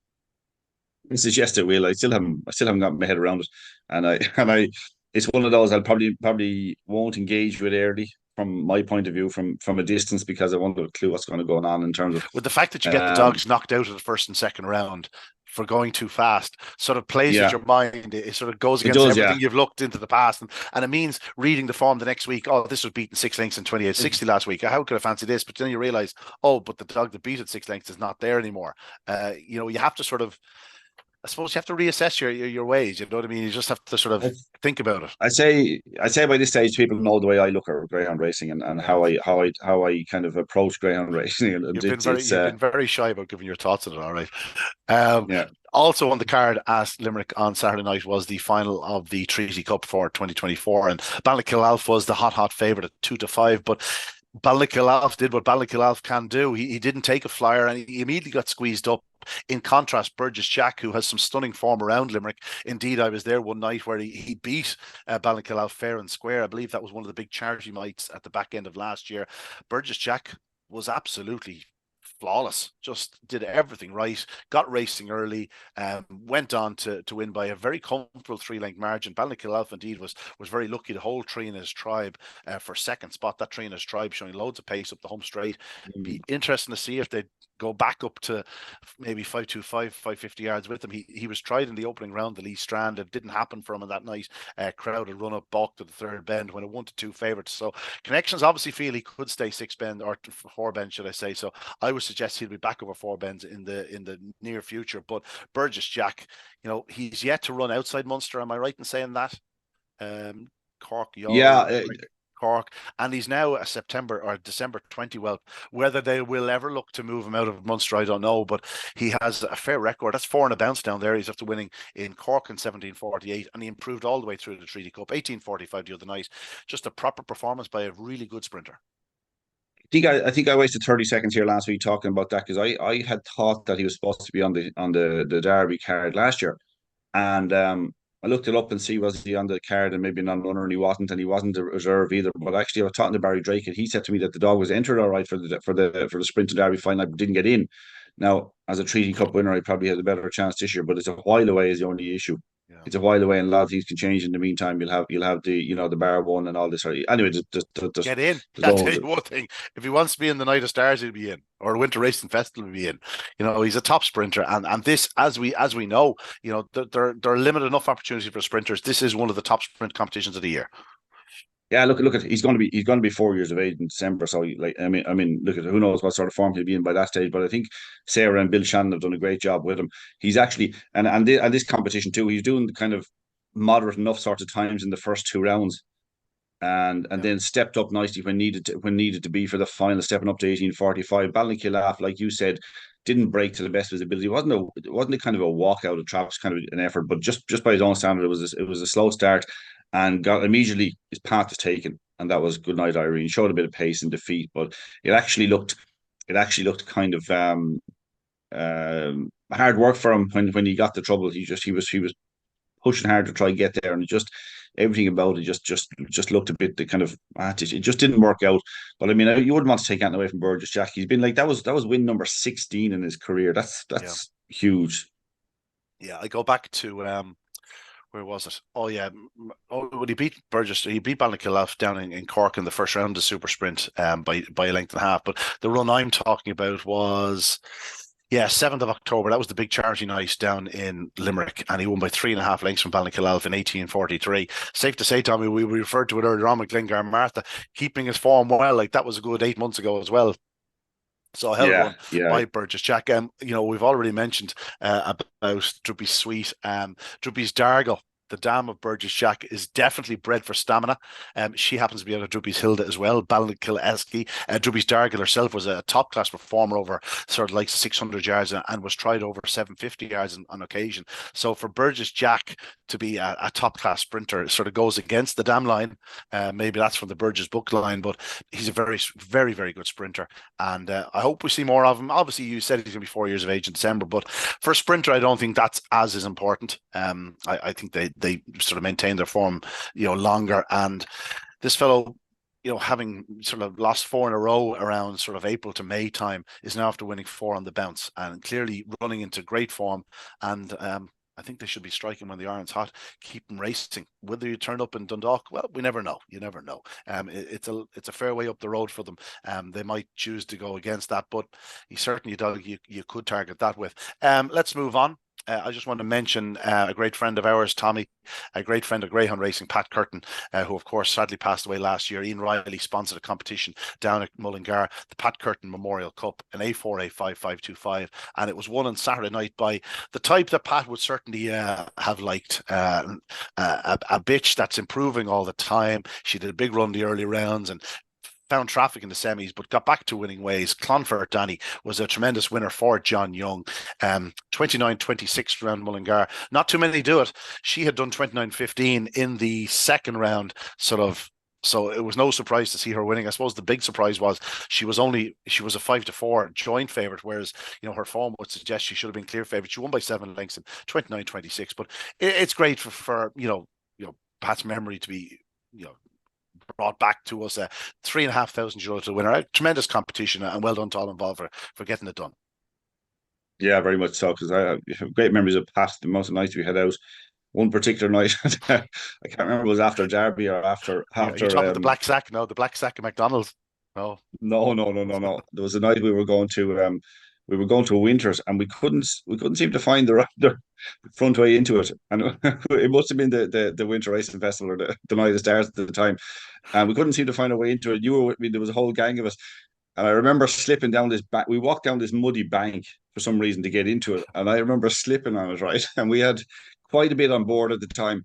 I suggest it will. I still haven't got my head around it, and it's one of those I'll probably won't engage with early from my point of view from a distance because I won't have a clue what's going to go on in terms of With the fact that you get the um dogs knocked out of the first and second round for going too fast, sort of plays with yeah, your mind. It sort of goes it against does, yeah. everything you've looked into the past, and it means reading the form the next week. Oh, this was beaten 6 lengths in 28.60 last week. How could I fancy this? But then you realize, oh, but the dog that beat it 6 lengths is not there anymore. You have to sort of, I suppose, you have to reassess your ways. You know what I mean? You just have to sort of think about it. I say by this stage people know the way I look at greyhound racing and Yeah. how I kind of approach greyhound racing, and You've been very shy about giving your thoughts on it. All right. Um, yeah. Also on the card at Limerick on Saturday night was the final of the Treaty Cup for 2024, and Ballykilalf was the hot favourite at 2-5, but Ballykilalf did what Ballykilalf can do. He didn't take a flyer, and he immediately got squeezed up. In contrast, Burgess Jack, who has some stunning form around Limerick. Indeed, I was there one night where he beat Ballykilalf fair and square. I believe that was one of the big charity mites at the back end of last year. Burgess Jack was absolutely flawless, just did everything right, got racing early, went on to win by a very comfortable 3 length margin. Ballykilalf indeed was very lucky to hold Tree in his tribe for second spot. That Tree in his tribe showing loads of pace up the home straight. Be interesting to see if they go back up to maybe 525, 550 yards with him. He was tried in the opening round, the Lee Strand. It didn't happen for him on that night. Crowded run up, balked to the third bend when it 1-2 favourites. So Connections obviously feel he could stay 6 bend, or 4 bend, should I say. So I would suggest he'll be back over 4 bends in the near future. But Burgess Jack, he's yet to run outside Munster. Am I right in saying that? Cork, Yeah, Cork, and he's now a September or December 20 whelp. Whether they will ever look to move him out of Munster, I don't know, but he has a fair record. That's 4 and a bounce down there. He's after winning in Cork in 1748, and he improved all the way through the Treaty Cup, 1845 the other night. Just a proper performance by a really good sprinter. I think I wasted 30 seconds here last week talking about that because I had thought that he was supposed to be on the Derby card last year, and I looked it up and see was he on the card and maybe non-runner, and he wasn't a reserve either. But actually, I was talking to Barry Drake, and he said to me that the dog was entered all right for the sprint to Derby final, but didn't get in. Now, as a Treaty Cup winner, I probably had a better chance this year, but it's a while away is the only issue. Yeah. It's a while away, and a lot of things can change in the meantime. You'll have the bar one and all this. Anyway, just get in. I'll tell you one thing: if he wants to be in the Night of Stars, he'll be in, or Winter Racing Festival, he'll be in. He's a top sprinter, and this, as we know, there are limited enough opportunities for sprinters. This is one of the top sprint competitions of the year. Yeah, look at he's going to be 4 years of age in December. So look at who knows what sort of form he'll be in by that stage. But I think Sarah and Bill Shannon have done a great job with him. He's actually and this competition too. He's doing the kind of moderate enough sorts of times in the first 2 rounds, and then stepped up nicely when needed to be for the final, stepping up to 1845. Ballykilalf, like you said, didn't break to the best of his ability. It wasn't a kind of a walkout of traps, kind of an effort, but just by his own standard, it was a slow start, and got immediately his path was taken, and that was good night Irene. Showed a bit of pace in defeat, but it actually looked kind of hard work for him when he got the trouble. He was pushing hard to try and get there, and everything about it just looked a bit the kind of it just didn't work out. But I mean, you wouldn't want to take anything away from Burgess Jack. He's been like that was win number 16 in his career. That's huge. Yeah, I go back to where was it? Oh yeah, when he beat Burgess, he beat Ballincollig down in Cork in the first round of the super sprint by a length and a half. But the run I'm talking about was 7th of October. That was the big charity night down in Limerick, and he won by 3.5 lengths from Ballincollig in 1843. Safe to say, Tommy, we referred to it earlier on with Glengar Martha keeping his form well. Like that was a good 8 months ago as well. So a hell of one by Burgess Jack. We've already mentioned about Droopy's Sweet. Droopy's Dargle, the dam of Burgess Jack, is definitely bred for stamina. She happens to be out of Droopy's Hilda as well, Ballincollig. Droopy's Dargle herself was a top class performer over sort of like 600 yards and was tried over 750 yards on occasion. So for Burgess Jack to be a top class sprinter, it sort of goes against the dam line. Maybe that's from the Burgess book line, but he's a very, very, very good sprinter. And I hope we see more of him. Obviously, you said he's going to be 4 years of age in December, but for a sprinter, I don't think that's as is important. I think they sort of maintain their form, longer. And this fellow, having sort of lost 4 in a row around sort of April to May time, is now after winning 4 on the bounce and clearly running into great form. And I think they should be striking when the iron's hot. Keep them racing. Whether you turn up in Dundalk, well, we never know. You never know. It's a fair way up the road for them. They might choose to go against that, but you could target that with. Let's move on. I just want to mention a great friend of ours, Tommy, a great friend of Greyhound Racing, Pat Curtin, who of course sadly passed away last year. Ian Riley sponsored a competition down at Mullingar, the Pat Curtin Memorial Cup, an A4A5525, and it was won on Saturday night by the type that Pat would certainly have liked. A bitch that's improving all the time. She did a big run the early rounds and found traffic in the semis, but got back to winning ways. Clonfert Danny was a tremendous winner for John Young. 29-26 round Mullingar. Not too many do it. She had done 29-15 in the second round, so it was no surprise to see her winning. I suppose the big surprise was she was a 5-4 joint favourite, whereas her form would suggest she should have been clear favourite. She won by 7 lengths in 29-26. But it's great for Pat's memory to be brought back to us. €3,500 to the winner. A tremendous competition, and well done to all involved for getting it done. Yeah, very much so, because I have great memories of Pat. The most nights we had out. One particular night, I can't remember if it was after Derby or after. You're talking about the Black Sack? No, the Black Sack at McDonald's. No. There was a night we were going to a Winters, and we couldn't seem to find the front way into it, and it must have been the Winter Racing Festival or the night of stars at the time, and we couldn't seem to find a way into it. You were with me. There was a whole gang of us, and I remember slipping down this back. We walked down this muddy bank for some reason to get into it, and I remember slipping on it, right, and we had quite a bit on board at the time,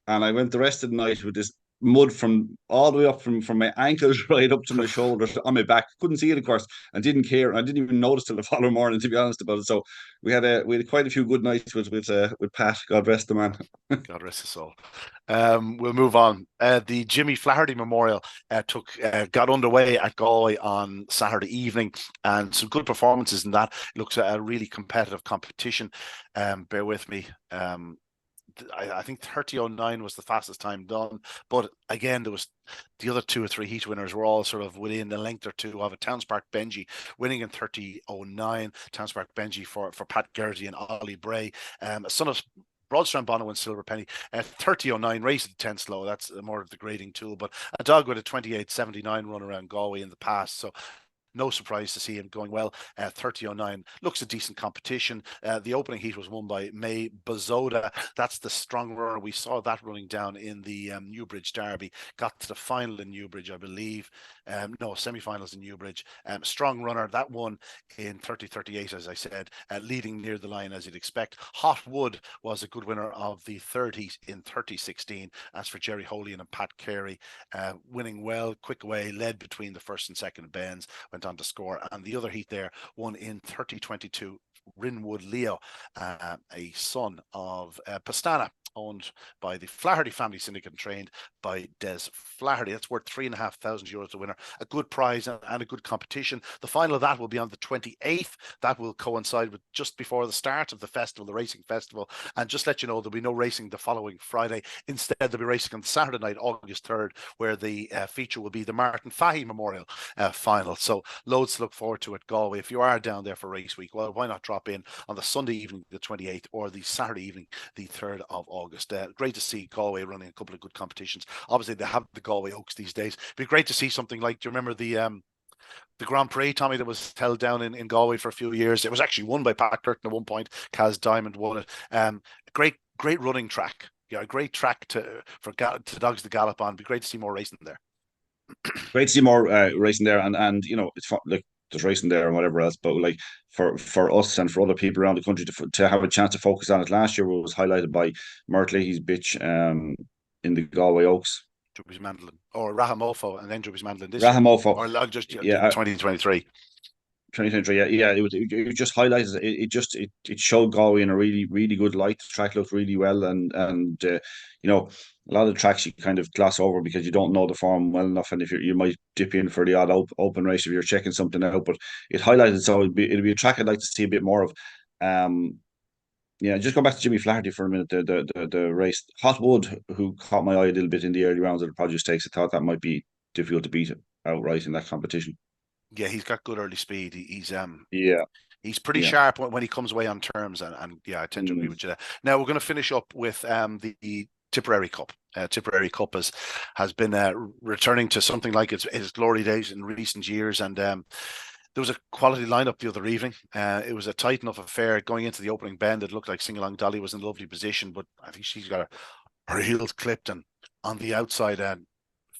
and I went the rest of the night with this mud from all the way up from my ankles right up to my shoulders on my back. Couldn't see it, of course, and didn't care. I didn't even notice till the following morning, to be honest about it. So we had quite a few good nights with Pat. God rest the man. God rest his soul. We'll move on. The Jimmy Flaherty Memorial got underway at Galway on Saturday evening, and some good performances in that. It looks a really competitive competition. Bear with me. I think 30:09 was the fastest time done, but again, there was the other 2 or 3 heat winners were all sort of within a length or two of it. Towns Park Benji winning in 30:09. Towns Park Benji for Pat Gertie and Ollie Bray. Son of Broadstrand Bono and Silver Penny, 30:09, race at 10 slow. That's more of the grading tool, but a dog with a 28:79 run around Galway in the past. So no surprise to see him going well. 30:09 looks a decent competition. The opening heat was won by May Bazoda. That's the strong runner. We saw that running down in the Newbridge Derby. Got to the final in Newbridge, I believe. Semi-finals in Newbridge. Strong runner. That one in 30:38, as I said, leading near the line as you'd expect. Hot Wood was a good winner of the 30s in 30:16. As for Jerry Holian and Pat Carey, winning well, quick away, led between the first and second bends, went on to score. And the other heat there won in 30:22. Rinwood Leo, a son of Pastana, owned by the Flaherty family syndicate and trained by Des Flaherty. That's worth €3,500 to winner. A good prize and a good competition. The final of that will be on the 28th. That will coincide with just before the start of the festival, the racing festival. And just let you know, there'll be no racing the following Friday. Instead, there'll be racing on Saturday night, August 3rd, where the feature will be the Martin Fahey Memorial final. So loads to look forward to at Galway. If you are down there for race week, well, why not drop in on the Sunday evening, the 28th, or the Saturday evening, the 3rd of August. Great to see Galway running a couple of good competitions. Obviously, they have the Galway Oaks these days. It'd be great to see something like, do you remember the Grand Prix, Tommy, that was held down in Galway for a few years? It was actually won by Pat Curtin at one point. Kaz Diamond won it. Great running track. Yeah, a great track for dogs to gallop on. It'd be great to see more racing there. Great to see more racing there, and it's fun, like there's racing there and whatever else, but like for us and for other people around the country to have a chance to focus on it. Last year was highlighted by Mert Leahy's bitch in the Galway Oaks. Drubby's Mandolin or Rahamofo, and then Drubby's Mandolin this Rahamofo, year. Or just 2023. 2023, yeah. It just highlighted it showed Galway in a really, really good light. The track looked really well, and a lot of the tracks you kind of gloss over because you don't know the form well enough, and if you might dip in for the odd open race if you're checking something out. But it highlighted, so it'd be a track I'd like to see a bit more of. Just go back to Jimmy Flaherty for a minute. The race, Hot Wood, who caught my eye a little bit in the early rounds of the Produce Stakes. I thought that might be difficult to beat outright in that competition. Yeah, he's got good early speed. He's pretty sharp when he comes away on terms, and I tend to agree with you there. Now we're going to finish up with the Tipperary Cup. Tipperary Cup has been returning to something like its glory days in recent years, and there was a quality lineup the other evening. It was a tight enough affair going into the opening bend. It looked like Sing Along Dolly was in a lovely position, but I think she's got her heels clipped, and on the outside,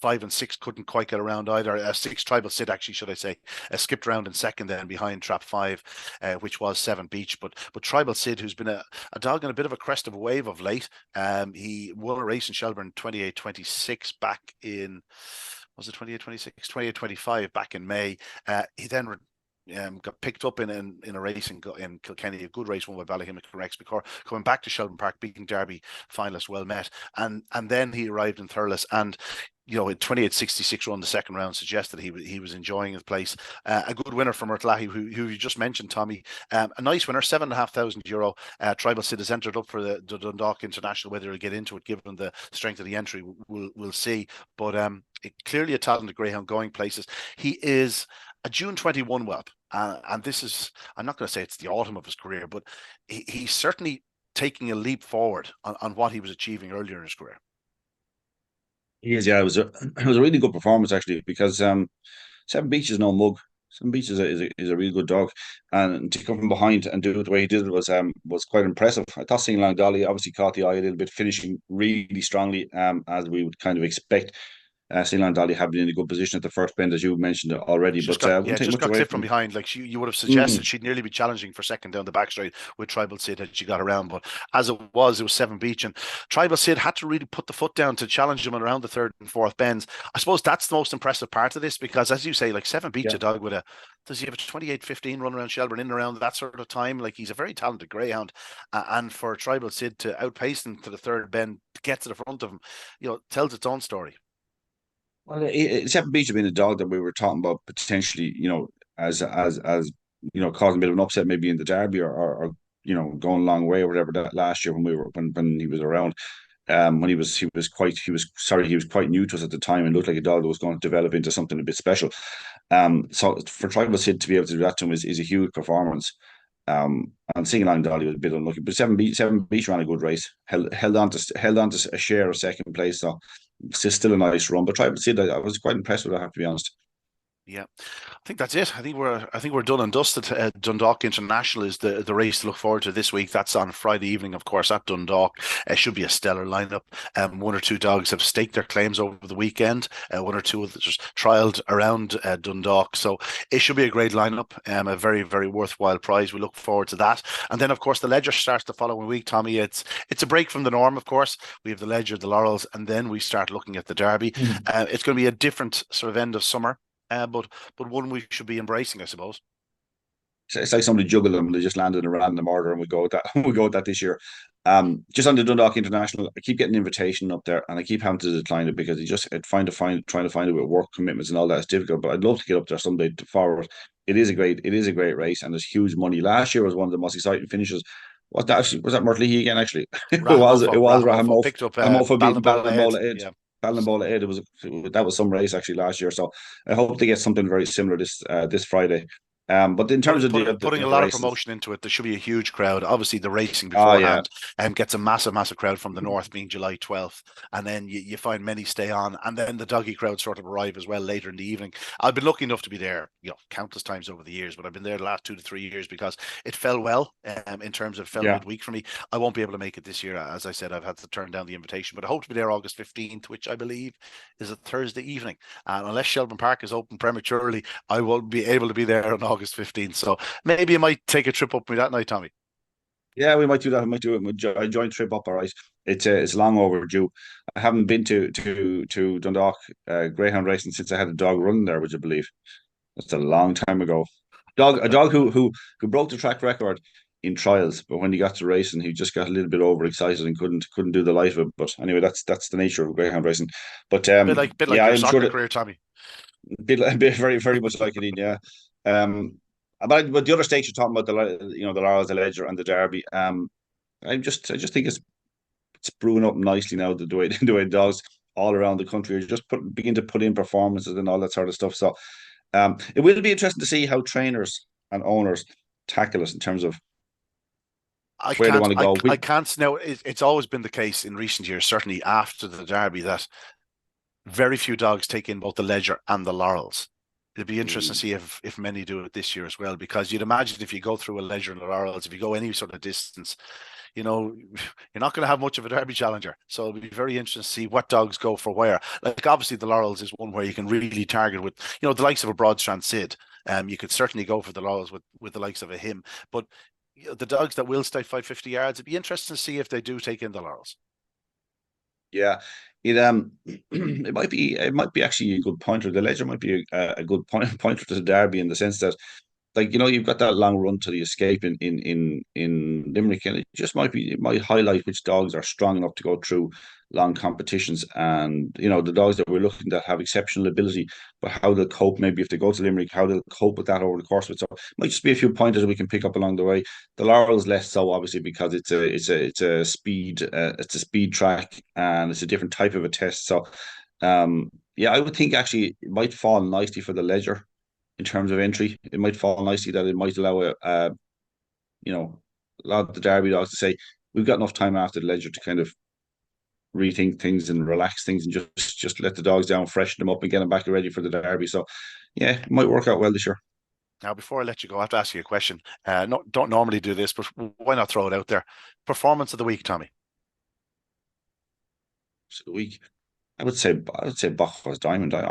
5 and 6 couldn't quite get around either. 6 Tribal Sid, actually, should I say, skipped around in second then behind Trap 5, which was 7 Beach. But Tribal Sid, who's been a dog in a bit of a crest of a wave of late, he won a race in Shelburne 28-26 back in, was it 28-26? 28-25 back in May. He then got picked up in a race in Kilkenny, a good race won by Ballahimmock and Rex before coming back to Shelburn Park, beating Derby finalist Well Met, and then he arrived in Thurles, and in 28-66 run the second round suggested he was enjoying his place. A good winner from Mert Leahy, who you just mentioned, Tommy. A nice winner, €7,500. Tribal Sid has entered up for the Dundalk International. Whether he'll get into it, given the strength of the entry, we'll see. But clearly a talented greyhound going places. He is a June 21 whelp, and this is, I'm not going to say it's the autumn of his career, but he's certainly taking a leap forward on what he was achieving earlier in his career. He is, yeah. It was a really good performance actually, because 7 Beach is no mug. 7 Beach is a really good dog, and to come from behind and do it the way he did it was quite impressive. I thought Sing Along Dolly obviously caught the eye a little bit, finishing really strongly, as we would kind of expect. Sing Along Dolly had been in a good position at the first bend, as you mentioned already. Just got clipped from behind. Like you would have suggested, she'd nearly be challenging for second down the back straight with Tribal Sid had she got around. But as it was 7 Beach, and Tribal Sid had to really put the foot down to challenge him around the third and fourth bends. I suppose that's the most impressive part of this, because as you say, like 7 Beach, a dog with does he have a 28-15 run around Shelburne, in and around that sort of time? Like, he's a very talented greyhound, and for Tribal Sid to outpace him to the third bend to get to the front of him, tells its own story. Well, 7 Beach had been a dog that we were talking about potentially, as causing a bit of an upset maybe in the Derby, or going a long way or whatever, that last year when he was around. When he was quite new to us at the time, and looked like a dog that was going to develop into something a bit special. So for Tribal Sid to be able to do that to him is a huge performance. And Sing Along Dolly was a bit unlucky, but 7 Beach ran a good race, held on to a share of second place. So it's still a nice run. But Tribal Sid, I was quite impressed with it, I have to be honest. Yeah, I think that's it. I think we're done and dusted. Dundalk International is the race to look forward to this week. That's on Friday evening, of course, at Dundalk. It should be a stellar lineup. 1 or 2 dogs have staked their claims over the weekend. 1 or 2 have just trialled around Dundalk, so it should be a great lineup. A very, very worthwhile prize. We look forward to that. And then, of course, the Ledger starts the following week. Tommy, it's a break from the norm. Of course, we have the Ledger, the Laurels, and then we start looking at the Derby. It's going to be a different sort of end of summer. But one we should be embracing, I suppose. It's like somebody juggled them and they just landed in a random order, and we go with that. We go with that this year. Just on the Dundalk International, I keep getting an invitation up there, and I keep having to decline it because trying to find it with work commitments and all that is difficult. But I'd love to get up there someday to forward. It is a great race, and there's huge money. Last year was one of the most exciting finishes. Was that Murtleahy again? Actually, it was Rahamofo picked up beating Ballinbola Ballinbola Ed. yeah. Ballinbola Ed. That was some race actually last year. So I hope they get something very similar this Friday. But in terms of putting a the lot of races, promotion into it, there should be a huge crowd. Obviously, the racing yeah, beforehand gets a massive crowd from the north, being July 12th, and then you find many stay on, and then the doggy crowd sort of arrive as well later in the evening. I've been lucky enough to be there, countless times over the years, but I've been there the last 2 to 3 years because it fell well. In terms of fell midweek for me, I won't be able to make it this year. As I said, I've had to turn down the invitation, but I hope to be there August 15th, which I believe is a Thursday evening. And unless Shelburn Park is open prematurely, I won't be able to be there on August 15th. So maybe you might take a trip up with me that night, Tommy. Yeah, we might do that. We might do it. A joint trip up. All right. It's long overdue. I haven't been to Dundalk Greyhound racing since I had a dog running there. Would you believe? That's a long time ago. A dog who broke the track record in trials, but when he got to racing, he just got a little bit overexcited and couldn't do the life of it. But anyway, that's the nature of Greyhound racing. But bit like yeah, your I'm sure soccer that career, Tommy. bit very much like it. Yeah. But the other stakes you're talking about, the Laurels, the Ledger, and the Derby. I just think it's brewing up nicely now. The way the way dogs all around the country are just begin to put in performances and all that sort of stuff. So, it will be interesting to see how trainers and owners tackle it in terms of where they want to go. I can't now. It's always been the case in recent years, certainly after the Derby, that very few dogs take in both the Ledger and the Laurels. It'd be interesting to see if many do it this year as well, because you'd imagine if you go through a Ledger and the Laurels, if you go any sort of distance, you're not going to have much of a Derby challenger. So it'll be very interesting to see what dogs go for where. Like obviously the Laurels is one where you can really target with, the likes of a Broadstrand Sid. You could certainly go for the Laurels with the likes of a him, but the dogs that will stay 550 yards, it'd be interesting to see if they do take in the Laurels. Yeah, it it might be actually a good pointer. The Ledger might be a good pointer to the Derby in the sense that, like, you've got that long run to the escape in Limerick, and it might highlight which dogs are strong enough to go through long competitions, and the dogs that we're looking at have exceptional ability, but how they'll cope, maybe if they go to Limerick, how they'll cope with that over the course of it. So it might just be a few pointers that we can pick up along the way. The Laurels less so, obviously, because it's a speed track, and it's a different type of a test. So yeah, I would think actually it might fall nicely for the Ledger in terms of entry. It might fall nicely that it might allow a lot of the Derby dogs to say, we've got enough time after the Ledger to kind of rethink things and relax things and just let the dogs down, freshen them up, and get them back ready for the Derby. So yeah, it might work out well this year. Now, before I let you go, I have to ask you a question. Don't normally do this, but why not throw it out there? Performance of the week, Tommy. So the week, I would say Bach's Diamond. I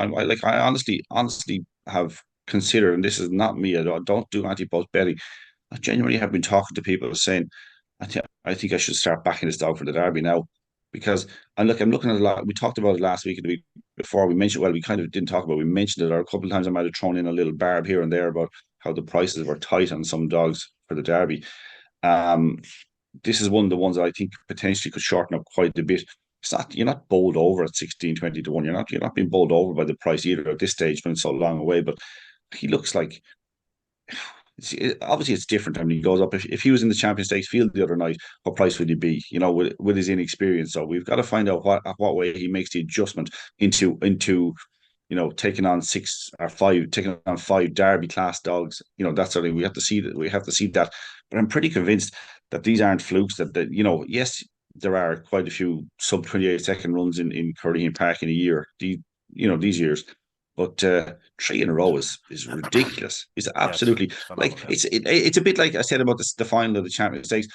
honestly have considered, and this is not me, I don't do anti-post betting. I genuinely have been talking to people saying, I think I should start backing this dog for the Derby now, because I'm looking at a lot. We talked about it last week and the week before. We mentioned, well, we kind of didn't talk about it. We mentioned it, or a couple of times I might have thrown in a little barb here and there about how the prices were tight on some dogs for the Derby. This is one of the ones that I think potentially could shorten up quite a bit. You're not bowled over at 16, 20 to 1. You're not being bowled over by the price either at this stage when it's so long away. But he looks like, obviously it's different. I mean, he goes up. If he was in the Champions Stakes field the other night, what price would he be? With his inexperience. So we've got to find out what way he makes the adjustment into taking on taking on 5 Derby class dogs. That sort of, we have to see that. But I'm pretty convinced that these aren't flukes. That yes, there are quite a few sub 28-second runs in Curraheen Park in a year. These years. But 3 in a row is ridiculous. It's absolutely it's a bit like I said about the final of the Champions Stakes.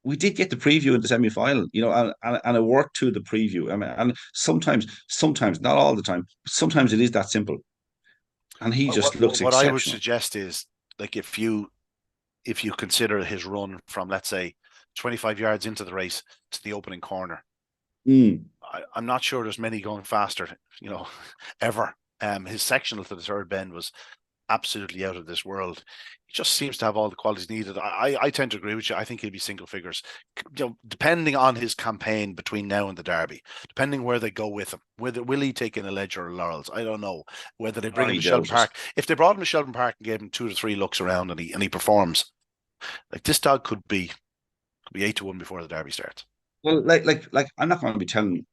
We did get the preview in the semi-final, and it worked to the preview. I mean, and sometimes, not all the time, but sometimes it is that simple. And he just looks exceptional. What I would suggest is, like, if you consider his run from, let's say, 25 yards into the race to the opening corner, I'm not sure there's many going faster, ever. His sectional to the third bend was absolutely out of this world. He just seems to have all the qualities needed. I tend to agree with you. I think he'll be single figures, depending on his campaign between now and the Derby, depending where they go with him. Whether will he take in a Ledger or Laurels? I don't know. Whether they bring him to Shelburne Park. If they brought him to Shelburne Park and gave him 2 to 3 looks around and he performs, like this dog could be 8-1 before the Derby starts. Well, I'm not going to be telling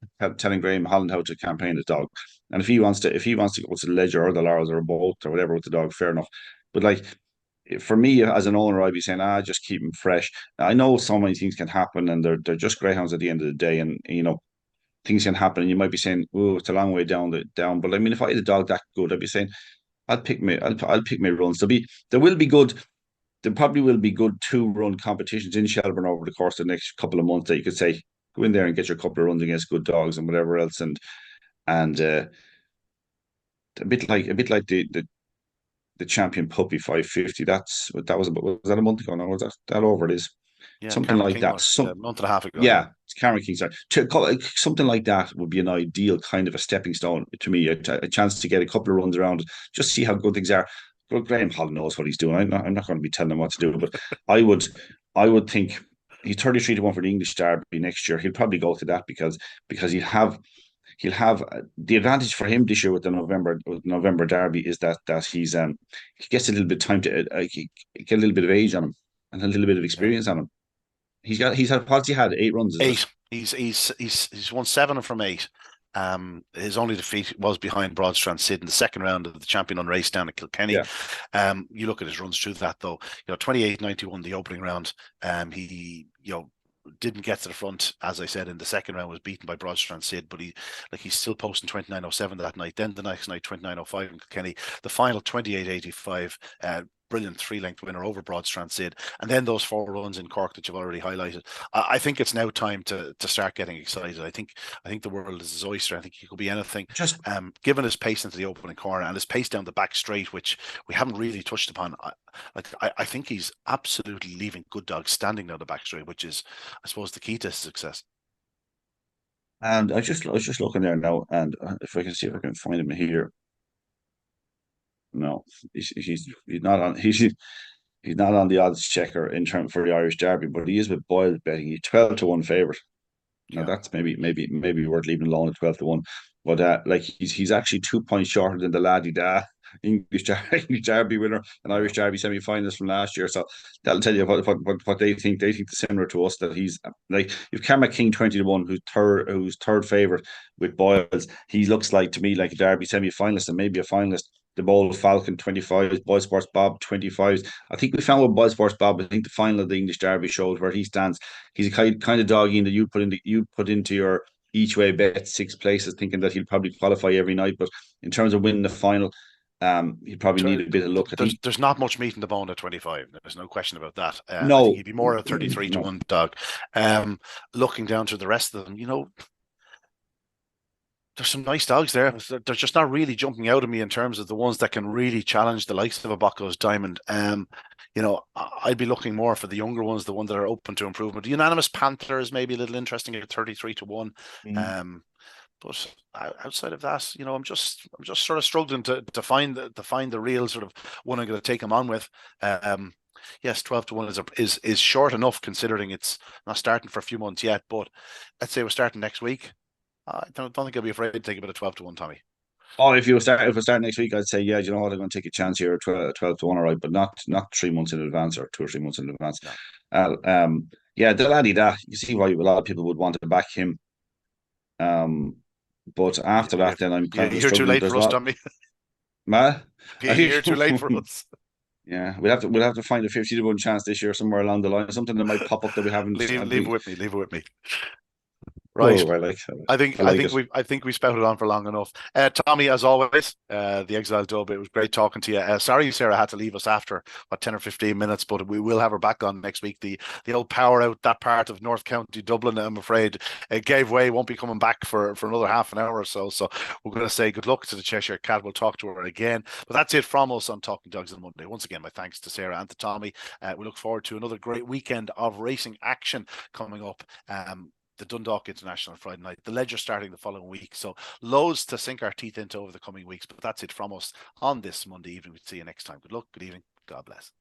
Graham Holland how to campaign his dog, and if he wants to go to the Ledger or the Laurels or both or whatever with the dog, fair enough. But like for me as an owner, I'd be saying, just keep him fresh. I know so many things can happen, and they're just greyhounds at the end of the day, and things can happen, and you might be saying, oh, it's a long way down. But I mean, if I had a dog that good, I'd be saying, I'll pick my runs. There probably will be good 2-run competitions in Shelburne over the course of the next couple of months that you could say go in there and get your couple of runs against good dogs and whatever else, and a bit like the champion puppy 550. That was that a month ago now? Was that over? It is. Yeah, something Cameron like King that. Was, a month and a half ago. Yeah, it's Cameron King. Sorry, something like that would be an ideal kind of a stepping stone to me. A chance to get a couple of runs around, just see how good things are. Well, Graham Holland knows what he's doing. I'm not going to be telling him what to do, but I would think he's 33-1 for the English Derby next year. He'll probably go to that because he'll have the advantage for him this year with the November Derby is that he gets a little bit of time to get a little bit of age on him and a little bit of experience on him. He's had 8 runs. 8. He's won 7 from 8. His only defeat was behind Broadstrand Sid in the second round of the champion on race down at Kilkenny. Yeah. You look at his runs through that though. 28.91 the opening round. He didn't get to the front, as I said, in the second round, was beaten by Broadstrand Sid, but he's still posting 29.07 that night. Then the next night 29.05 in Kilkenny. The final 28.85. Brilliant 3-length winner over Broadstrand Sid, and then those 4 runs in Cork that you've already highlighted. I think it's now time to start getting excited. I think the world is his oyster. I think he could be anything. Just given his pace into the opening corner and his pace down the back straight, which we haven't really touched upon. I think he's absolutely leaving good dogs standing down the back straight, which is, I suppose, the key to success. And I was just looking there now, and if I can see if I can find him here. No, he's not on. He's not on the odds checker in term for the Irish Derby, but he is with Boyle betting. He's 12-1 favourite. Now that's maybe worth leaving alone at 12-1. But he's actually 2 points shorter than the laddie da English Derby winner and Irish Derby semi-finalist from last year. So that'll tell you what they think. They think similar to us, that he's like, if Cameron King 20-1, who's third favourite with Boyles, he looks like to me like a Derby semi-finalist and maybe a finalist. The Bowl Falcon 25s, BoyleSports Bob 25s. I think we found with BoyleSports Bob, I think the final of the English Derby shows where he stands. He's a kind of doggy that you put into your each way bet 6 places, thinking that he'll probably qualify every night. But in terms of winning the final, he'd probably need a bit of luck. There's not much meat in the bone at 25. There's no question about that. No, I think he'd be more a 33-1 dog. Looking down to the rest of them, there's some nice dogs there. They're just not really jumping out at me in terms of the ones that can really challenge the likes of a Bocco's Diamond. I'd be looking more for the younger ones, the ones that are open to improvement. The Unanimous Panther is maybe a little interesting at 33-1. But outside of that, I'm just sort of struggling to find the real sort of one I'm going to take him on with. Yes, 12-1 is short enough considering it's not starting for a few months yet. But let's say we're starting next week. I don't think I'll be afraid to take a bit of 12-1, Tommy. Oh, if we start next week, I'd say, yeah, you know what, I'm going to take a chance here at 12-1, all right, but not 3 months in advance or 2 or 3 months in advance. No. Yeah, the laddie that you see why a lot of people would want to back him. But after that, then I'm kind of you're too late for us, Tommy. You're too late for us. Yeah, we'll have to find a 50-1 chance this year somewhere along the line. Something that might pop up that we haven't. Leave it with me. Leave it with me. Right. Oh, I think we spouted on for long enough. Tommy, as always, the Exile Dub, it was great talking to you. Sorry Sarah had to leave us after 10 or 15 minutes, but we will have her back on next week. The old power out that part of North County Dublin, I'm afraid, it gave way, won't be coming back for another half an hour or so. So we're going to say good luck to the Cheshire Cat. We'll talk to her again. But that's it from us on Talking Dogs on Monday. Once again, my thanks to Sarah and to Tommy. We look forward to another great weekend of racing action coming up. the Dundalk International Friday night, the Ledger starting the following week. So loads to sink our teeth into over the coming weeks. But that's it from us on this Monday evening. We'll see you next time. Good luck, good evening, God bless.